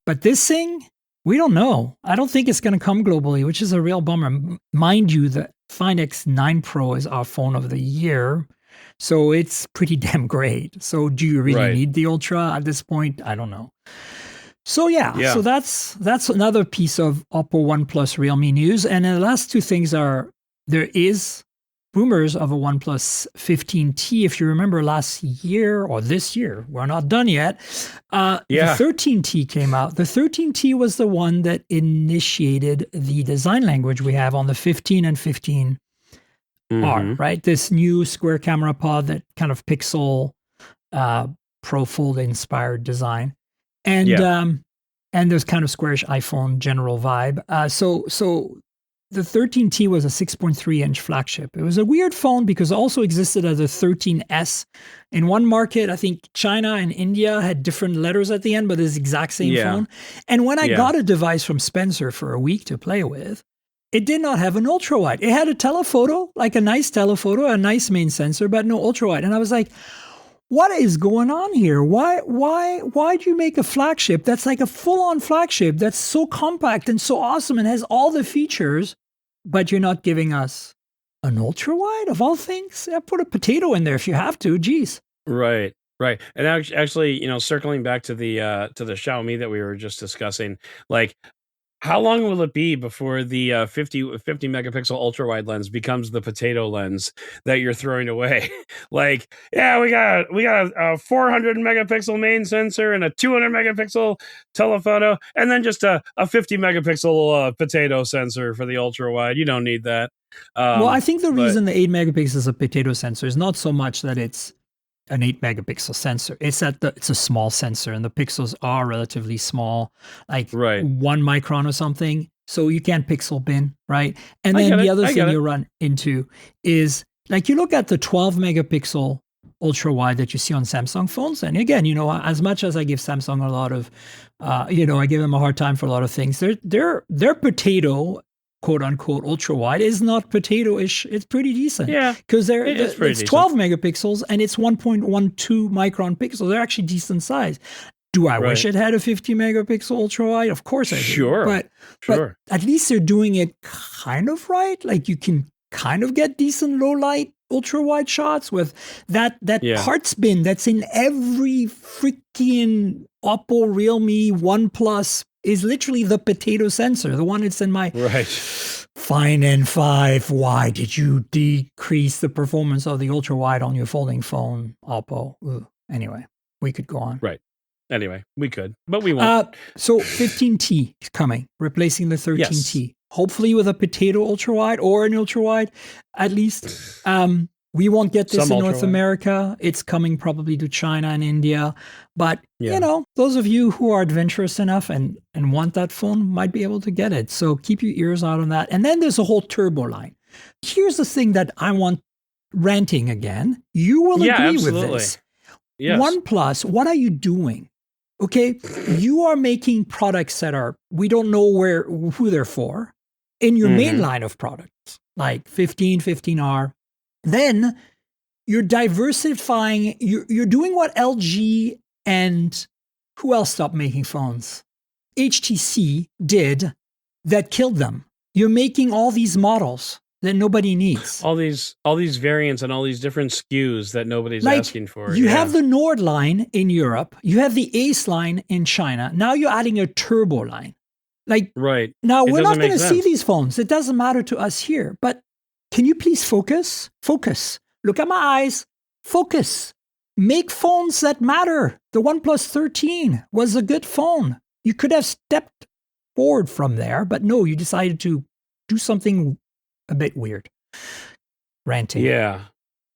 But this thing, we don't know. I don't think it's going to come globally, which is a real bummer. Mind you, the Find X9 Pro is our phone of the year. So it's pretty damn great. So do you really need the Ultra at this point? I don't know. So so that's another piece of Oppo, OnePlus, Realme news. And the last two things are, there is rumors of a OnePlus 15T. If you remember last year or this year, we're not done yet. The 13T came out. The 13T was the one that initiated the design language we have on the 15 and 15R, right? This new square camera pod, that kind of pixel Profold inspired design. And there's kind of squarish iPhone general vibe. So the 13T was a 6.3-inch flagship. It was a weird phone because it also existed as a 13S. In one market, I think China and India had different letters at the end, but it's the exact same phone. And when I got a device from Spencer for a week to play with, it did not have an ultra-wide. It had a telephoto, like a nice telephoto, a nice main sensor, but no ultra-wide. And I was like, what is going on here? Why'd you make a flagship that's like a full-on flagship that's so compact and so awesome and has all the features, but you're not giving us an ultra-wide of all things? Yeah, put a potato in there if you have to. Geez. Right. And actually, circling back to the Xiaomi that we were just discussing, like, how long will it be before the 50 megapixel ultra wide lens becomes the potato lens that you're throwing away? Like, yeah, we got a 400 megapixel main sensor and a 200 megapixel telephoto, and then just a 50 megapixel potato sensor for the ultra wide. You don't need that. Well, I think the reason the 8 megapixels is a potato sensor is not so much that it's an 8 megapixel sensor. It's that it's a small sensor and the pixels are relatively small, like 1 micron or something. So you can't pixel bin, right? And then the other thing you run into is, like, you look at the 12 megapixel ultra wide that you see on Samsung phones. And again, as much as I give Samsung a lot of, I give them a hard time for a lot of things, their potato, quote unquote, ultra wide is not potato-ish. It's pretty decent. Yeah. Because it's 12 megapixels and it's 1.12 micron pixels. They're actually decent size. Do I wish it had a 50 megapixel ultra wide? Of course I do. Sure. But at least they're doing it kind of right. Like, you can kind of get decent low light ultra wide shots with that parts bin that's in every freaking Oppo, Realme, OnePlus is literally the potato sensor, the one that's in my fine N5. Why did you decrease the performance of the ultra wide on your folding phone, Oppo? Ooh. Anyway, we could go on. Right. Anyway, we could, but we won't. So 15T is coming, replacing the 13T. Hopefully with a potato ultra wide or an ultra wide, at least. We won't get this in North America. It's coming probably to China and India. But, those of you who are adventurous enough and want that phone might be able to get it. So keep your ears out on that. And then there's a whole turbo line. Here's the thing that I want, ranting again. You will agree with this. Yes. OnePlus, what are you doing? Okay, you are making products that are, we don't know who they're for, in your main line of products, like 15, 15R. Then you're diversifying, you're doing what LG and who else stopped making phones? HTC did that killed them. You're making all these models that nobody needs. All these variants and all these different SKUs that nobody's asking for. You have the Nord line in Europe. You have the Ace line in China. Now you're adding a turbo line. Now we're not going to see these phones. It doesn't matter to us here. But can you please focus? Focus. Look at my eyes. Focus. Make phones that matter. The OnePlus 13 was a good phone. You could have stepped forward from there, but no, you decided to do something a bit weird. Ranting. Yeah.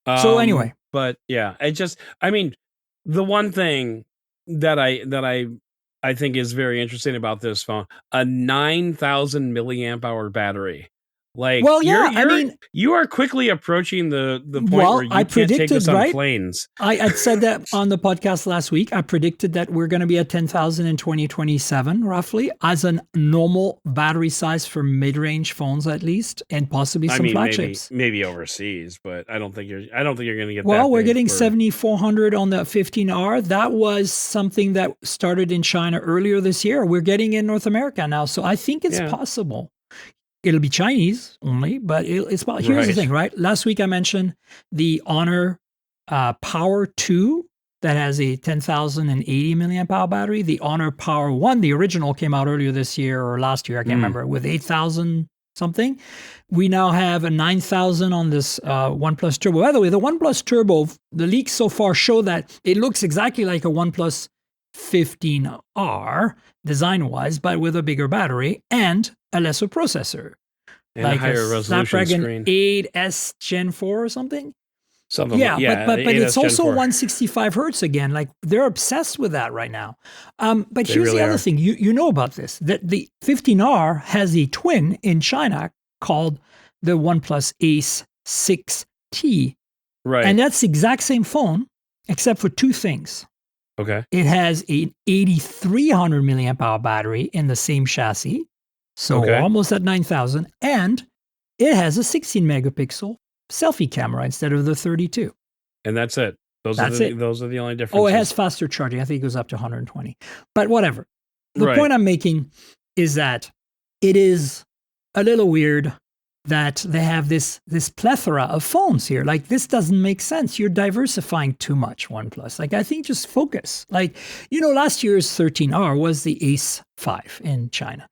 So anyway. But yeah, the one thing that I think is very interesting about this phone, a 9,000 milliamp hour battery. Like, you are quickly approaching the point where you can't take this on planes. I said that on the podcast last week. I predicted that we're going to be at 10,000 in 2027, roughly, as a normal battery size for mid-range phones, at least, and possibly some flagships. Maybe overseas, but I don't think you're going to get. Well, we're getting 7,400 on the 15R. That was something that started in China earlier this year. We're getting in North America now, so I think it's possible. It'll be Chinese only, but it's about. Here's the thing, right? Last week I mentioned the Honor Power 2 that has a 10,080 milliamp hour battery. The Honor Power 1, the original, came out earlier this year or last year, I can't remember, with 8,000 something. We now have a 9000 on this OnePlus Turbo. By the way, the OnePlus Turbo, the leaks so far show that it looks exactly like a OnePlus 15R design-wise, but with a bigger battery and a lesser processor. And like a higher resolution Snapdragon screen. 8S Gen 4 or something. Something Yeah, but it's also 4. 165 hertz again. Like they're obsessed with that right now. But They here's really the other are. thing. You know about this, that the 15R has a twin in China called the OnePlus Ace 6T. Right. And that's the exact same phone, except for two things. Okay. It has an 8,300 milliamp hour battery in the same chassis. So Okay. almost at 9,000. And it has a 16 megapixel selfie camera instead of the 32. And that's it. Those are the only differences. Oh, it has faster charging. I think it goes up to 120. But whatever. The Right. point I'm making is that it is a little weird that they have this plethora of phones here. Like, this doesn't make sense. You're diversifying too much, OnePlus. Like, I think just focus. Like, last year's 13R was the Ace 5 in China.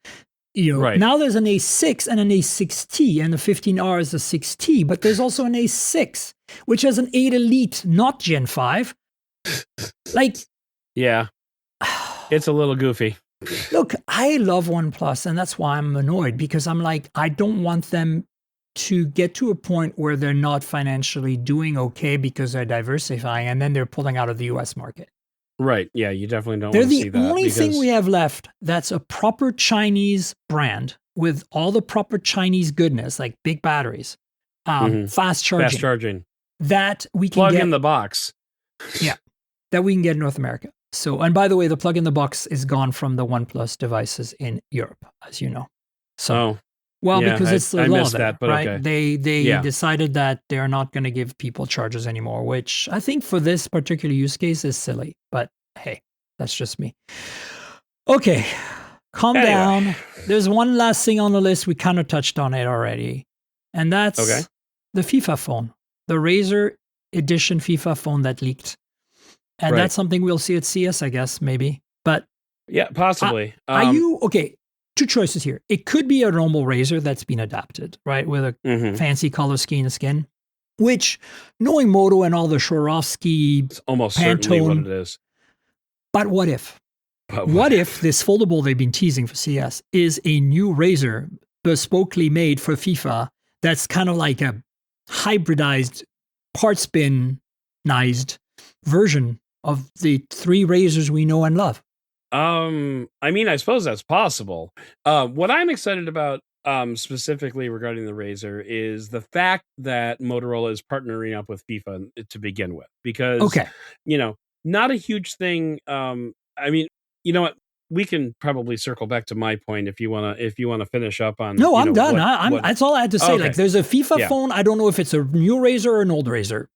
Right. Now there's an Ace 6 and an Ace 6T, and the 15R is the 6T, but there's also an Ace 6, which has an 8 Elite, not Gen 5. Like, yeah, it's a little goofy. Look, I love OnePlus, and that's why I'm annoyed, because I'm like, I don't want them to get to a point where they're not financially doing okay because they're diversifying, and then they're pulling out of the US market. Right. Yeah, you definitely don't They're want to see the that. only thing we have left that's a proper Chinese brand with all the proper Chinese goodness, like big batteries, fast charging. That we can plug get in the box. Yeah, that we can get in North America. So, and by the way, the plug in the box is gone from the OnePlus devices in Europe, as you know. So, because it's the law there, that, but right? okay. They decided that they're not going to give people chargers anymore, which I think for this particular use case is silly. But hey, that's just me. Okay, calm down. There's one last thing on the list. We kind of touched on it already, and that's the FIFA phone, the Razer Edition FIFA phone that leaked. And that's something we'll see at CES, I guess, maybe. But yeah, possibly. Are you okay? Two choices here. It could be a normal Razer that's been adapted, right, with a fancy color scheme and skin. Which, knowing Moto and all the Swarovski, it's almost Pantone, certainly what it is. But what if? What if this foldable they've been teasing for CES is a new Razer, bespokely made for FIFA, that's kind of like a hybridized, part spin-ized version of the three Razers we know and love? I mean, I suppose that's possible. What I'm excited about, specifically regarding the Razer, is the fact that Motorola is partnering up with FIFA to begin with, because, not a huge thing. I mean, you know what? We can probably circle back to my point if you want to finish up on. No, I'm done. That's all I had to say. Okay. Like, there's a FIFA phone. I don't know if it's a new Razer or an old Razer.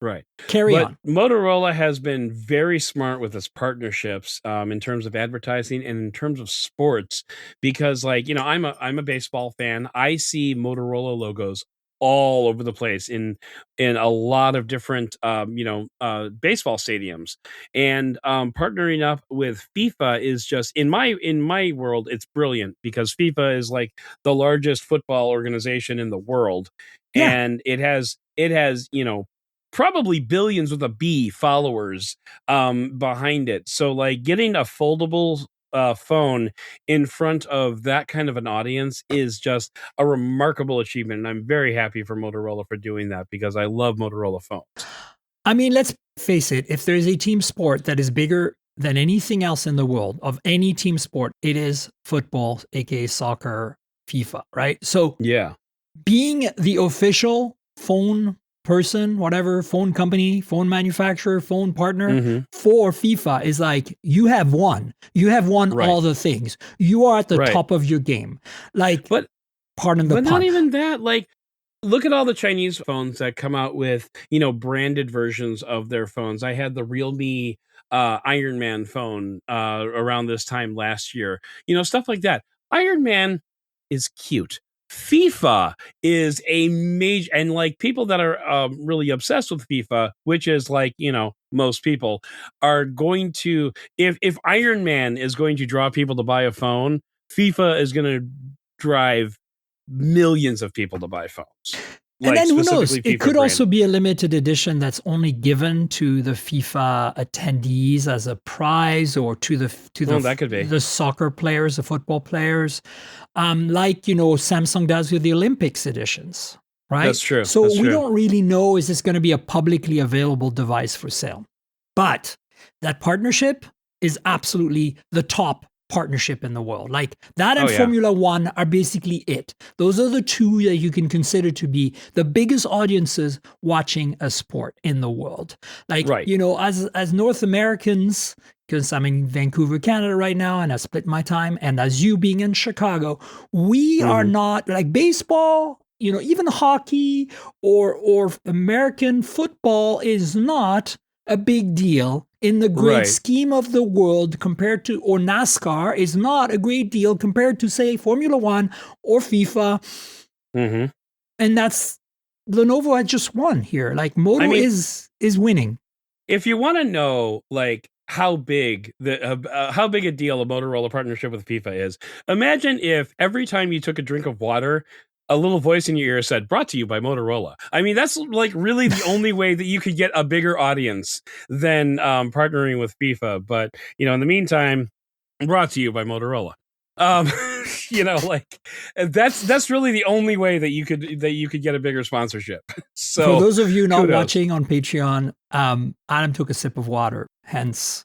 Right. Carry on. Motorola has been very smart with its partnerships in terms of advertising and in terms of sports, because I'm a baseball fan. I see Motorola logos all over the place in a lot of different baseball stadiums, and partnering up with FIFA is just in my world, it's brilliant, because FIFA is like the largest football organization in the world, and it has probably billions with a B followers behind it. So like getting a foldable phone in front of that kind of an audience is just a remarkable achievement. And I'm very happy for Motorola for doing that, because I love Motorola phones. I mean, let's face it. If there's a team sport that is bigger than anything else in the world, of any team sport, it is football, aka soccer, FIFA, right? So being the official phone person, whatever, phone company, phone manufacturer, phone partner for FIFA is like, you have won all the things. You are at the top of your game. Like, but pardon the pun. But not even that. Like, look at all the Chinese phones that come out with, branded versions of their phones. I had the Realme Iron Man phone around this time last year. Stuff like that. Iron Man is cute. FIFA is a major, and like people that are really obsessed with FIFA, which is like, most people are going to, if Iron Man is going to draw people to buy a phone, FIFA is going to drive millions of people to buy phones. And then who knows? specifically It FIFA could also branded. be a limited edition that's only given to the FIFA attendees as a prize, or to that could be. the soccer players, the football players, like Samsung does with the Olympics editions, right? That's true. So That's we true. don't really know, is this going to be a publicly available device for sale? But that partnership is absolutely the top partnership in the world. Like that and Oh, yeah. Formula One are basically it. Those are the two that you can consider to be the biggest audiences watching a sport in the world. Like, Right. as North Americans, because I'm in Vancouver, Canada right now, and I split my time, and as you being in Chicago, we are not like baseball, even hockey or American football is not a big deal in the great Right. scheme of the world compared to, or NASCAR is not a great deal compared to, say, Formula One or FIFA. Mm-hmm. And that's, Lenovo had just won here. Like Moto is winning. If you want to know, like, how big a deal a Motorola partnership with FIFA is, imagine if every time you took a drink of water, a little voice in your ear said, "Brought to you by Motorola." I mean, that's like really the only way that you could get a bigger audience than partnering with FIFA. But in the meantime, brought to you by Motorola. Like that's really the only way that you could get a bigger sponsorship. So for those of you not kudos. watching on Patreon, Adam took a sip of water, hence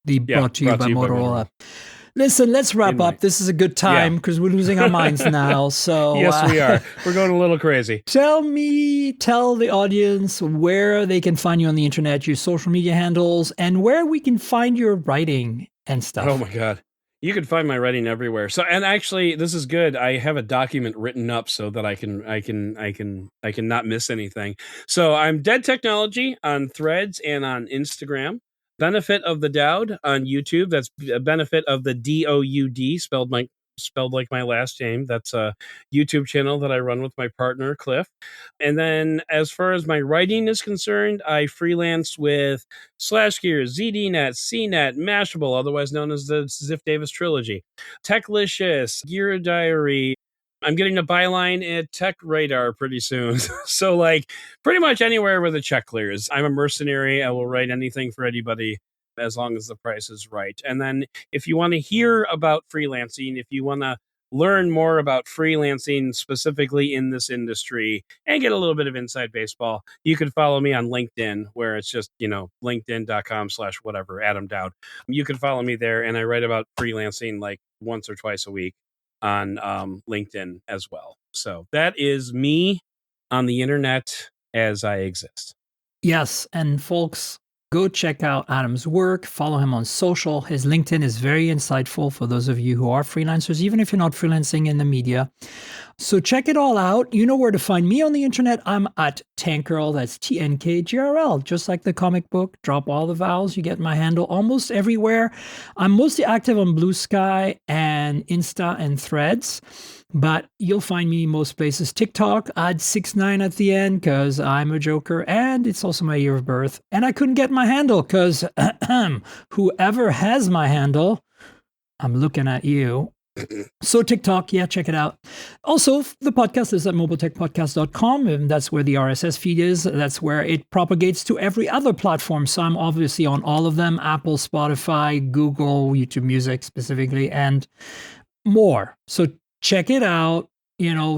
the brought to you by Motorola. Listen, let's wrap up. This is a good time because we're losing our minds now. So yes, we are. We're going a little crazy. Tell the audience where they can find you on the internet, your social media handles, and where we can find your writing and stuff. Oh my God. You can find my writing everywhere. So, and actually, this is good. I have a document written up so that I can not miss anything. So I'm Dead Technology on Threads and on Instagram. Benefit of the Dowd on YouTube. That's a benefit of the DOUD, spelled like my last name. That's a YouTube channel that I run with my partner, Cliff. And then as far as my writing is concerned, I freelance with SlashGear, ZDNet, CNET, Mashable, otherwise known as the Ziff Davis Trilogy, Techlicious, Gear Diary. I'm getting a byline at Tech Radar pretty soon. So like pretty much anywhere where the check clears. I'm a mercenary. I will write anything for anybody as long as the price is right. And then if you want to hear about freelancing, if you want to learn more about freelancing specifically in this industry and get a little bit of inside baseball, you can follow me on LinkedIn, where it's just, linkedin.com/whatever, Adam Dowd. You can follow me there, and I write about freelancing like once or twice a week on LinkedIn as well. So that is me on the internet as I exist. Yes, and folks, go check out Adam's work, follow him on social. His LinkedIn is very insightful for those of you who are freelancers, even if you're not freelancing in the media. So check it all out. You know where to find me on the internet. I'm at Tankgirl, that's TNKGRL, just like the comic book. Drop all the vowels, you get my handle almost everywhere. I'm mostly active on Blue Sky and Insta and Threads, but you'll find me most places. TikTok, add 69 at the end because I'm a joker, and it's also my year of birth. And I couldn't get my handle because whoever has my handle, I'm looking at you. So TikTok, check it out. Also, the podcast is at mobiletechpodcast.com, and that's where the RSS feed is. That's where it propagates to every other platform. So I'm obviously on all of them: Apple, Spotify, Google, YouTube Music specifically, and more. So check it out.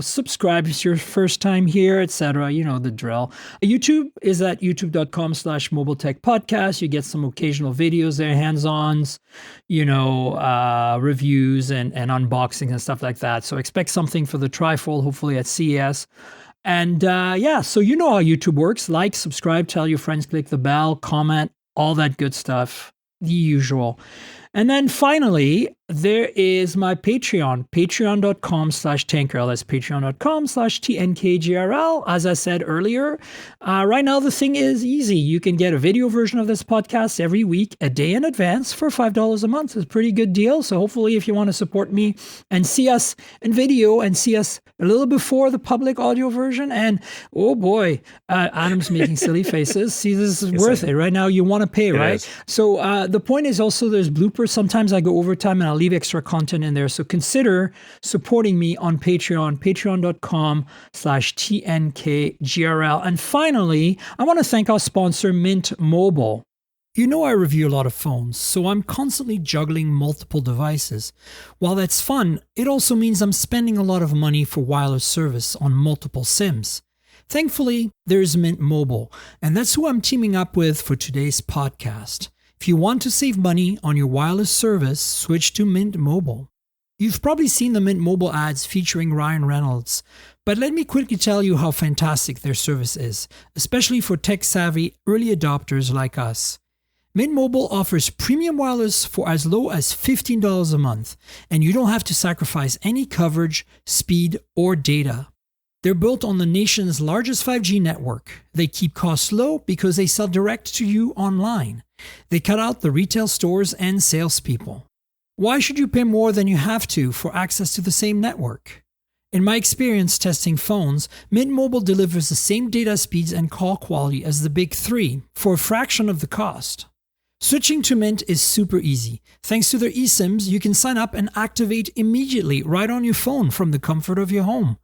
Subscribe if it's your first time here, etc. You know the drill. YouTube is at youtube.com/mobiletechpodcast. You get some occasional videos there, hands-ons, reviews and unboxing and stuff like that. So expect something for the trifold, hopefully at CES. And so you know how YouTube works. Like, subscribe, tell your friends, click the bell, comment, all that good stuff. The usual. And then finally, there is my Patreon, patreon.com/Tankgirl. That's patreon.com/TNKGRL. As I said earlier, right now the thing is easy. You can get a video version of this podcast every week, a day in advance for $5 a month. It's a pretty good deal. So hopefully if you want to support me and see us in video and see us a little before the public audio version, and oh boy, Adam's making silly faces. See, this is worth it. Right now you want to pay, right? Is. So the point is also there's bloopers. Sometimes I go overtime and I'll I'll leave extra content in there. So consider supporting me on Patreon, patreon.com/TNKGRL. And finally, I want to thank our sponsor, Mint Mobile. You know I review a lot of phones, so I'm constantly juggling multiple devices. While that's fun, it also means I'm spending a lot of money for wireless service on multiple SIMs. Thankfully, there's Mint Mobile, and that's who I'm teaming up with for today's podcast. If you want to save money on your wireless service, switch to Mint Mobile. You've probably seen the Mint Mobile ads featuring Ryan Reynolds, but let me quickly tell you how fantastic their service is, especially for tech-savvy early adopters like us. Mint Mobile offers premium wireless for as low as $15 a month, and you don't have to sacrifice any coverage, speed, or data. They're built on the nation's largest 5G network. They keep costs low because they sell direct to you online. They cut out the retail stores and salespeople. Why should you pay more than you have to for access to the same network? In my experience testing phones, Mint Mobile delivers the same data speeds and call quality as the big three for a fraction of the cost. Switching to Mint is super easy. Thanks to their eSIMs, you can sign up and activate immediately right on your phone from the comfort of your home.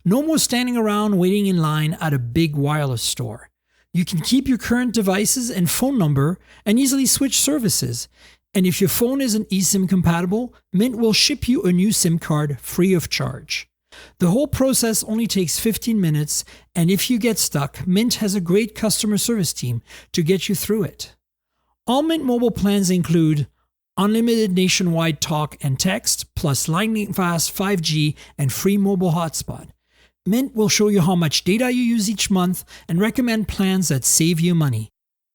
No more standing around waiting in line at a big wireless store. You can keep your current devices and phone number and easily switch services. And if your phone isn't eSIM compatible, Mint will ship you a new SIM card free of charge. The whole process only takes 15 minutes, and if you get stuck, Mint has a great customer service team to get you through it. All Mint Mobile plans include unlimited nationwide talk and text, plus lightning-fast 5G and free mobile hotspot. Mint will show you how much data you use each month and recommend plans that save you money.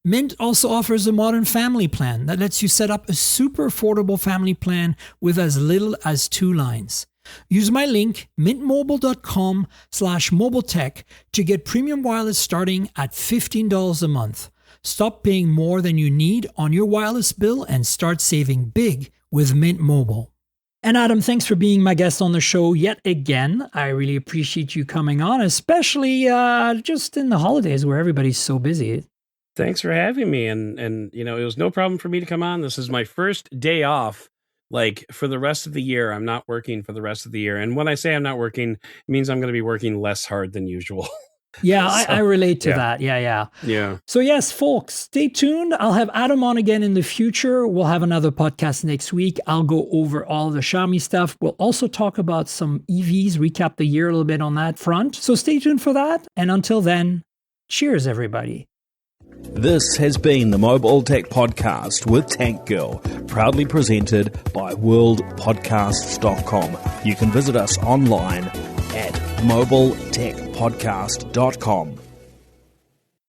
Mint also offers a modern family plan that lets you set up a super affordable family plan with as little as 2 lines. Use my link, mintmobile.com/mobiletech, to get premium wireless starting at $15 a month. Stop paying more than you need on your wireless bill and start saving big with Mint Mobile. And Adam, thanks for being my guest on the show yet again. I really appreciate you coming on, especially just in the holidays where everybody's so busy. Thanks for having me. And you know, it was no problem for me to come on. This is my first day off, like, for the rest of the year. I'm not working for the rest of the year. And when I say I'm not working, it means I'm going to be working less hard than usual. Yeah, I relate to that. Yeah. So yes, folks, stay tuned. I'll have Adam on again in the future. We'll have another podcast next week. I'll go over all the Xiaomi stuff. We'll also talk about some EVs, recap the year a little bit on that front. So stay tuned for that. And until then, cheers, everybody. This has been the Mobile Tech Podcast with Tank Girl, proudly presented by worldpodcasts.com. You can visit us online at mobiletechpodcast.com.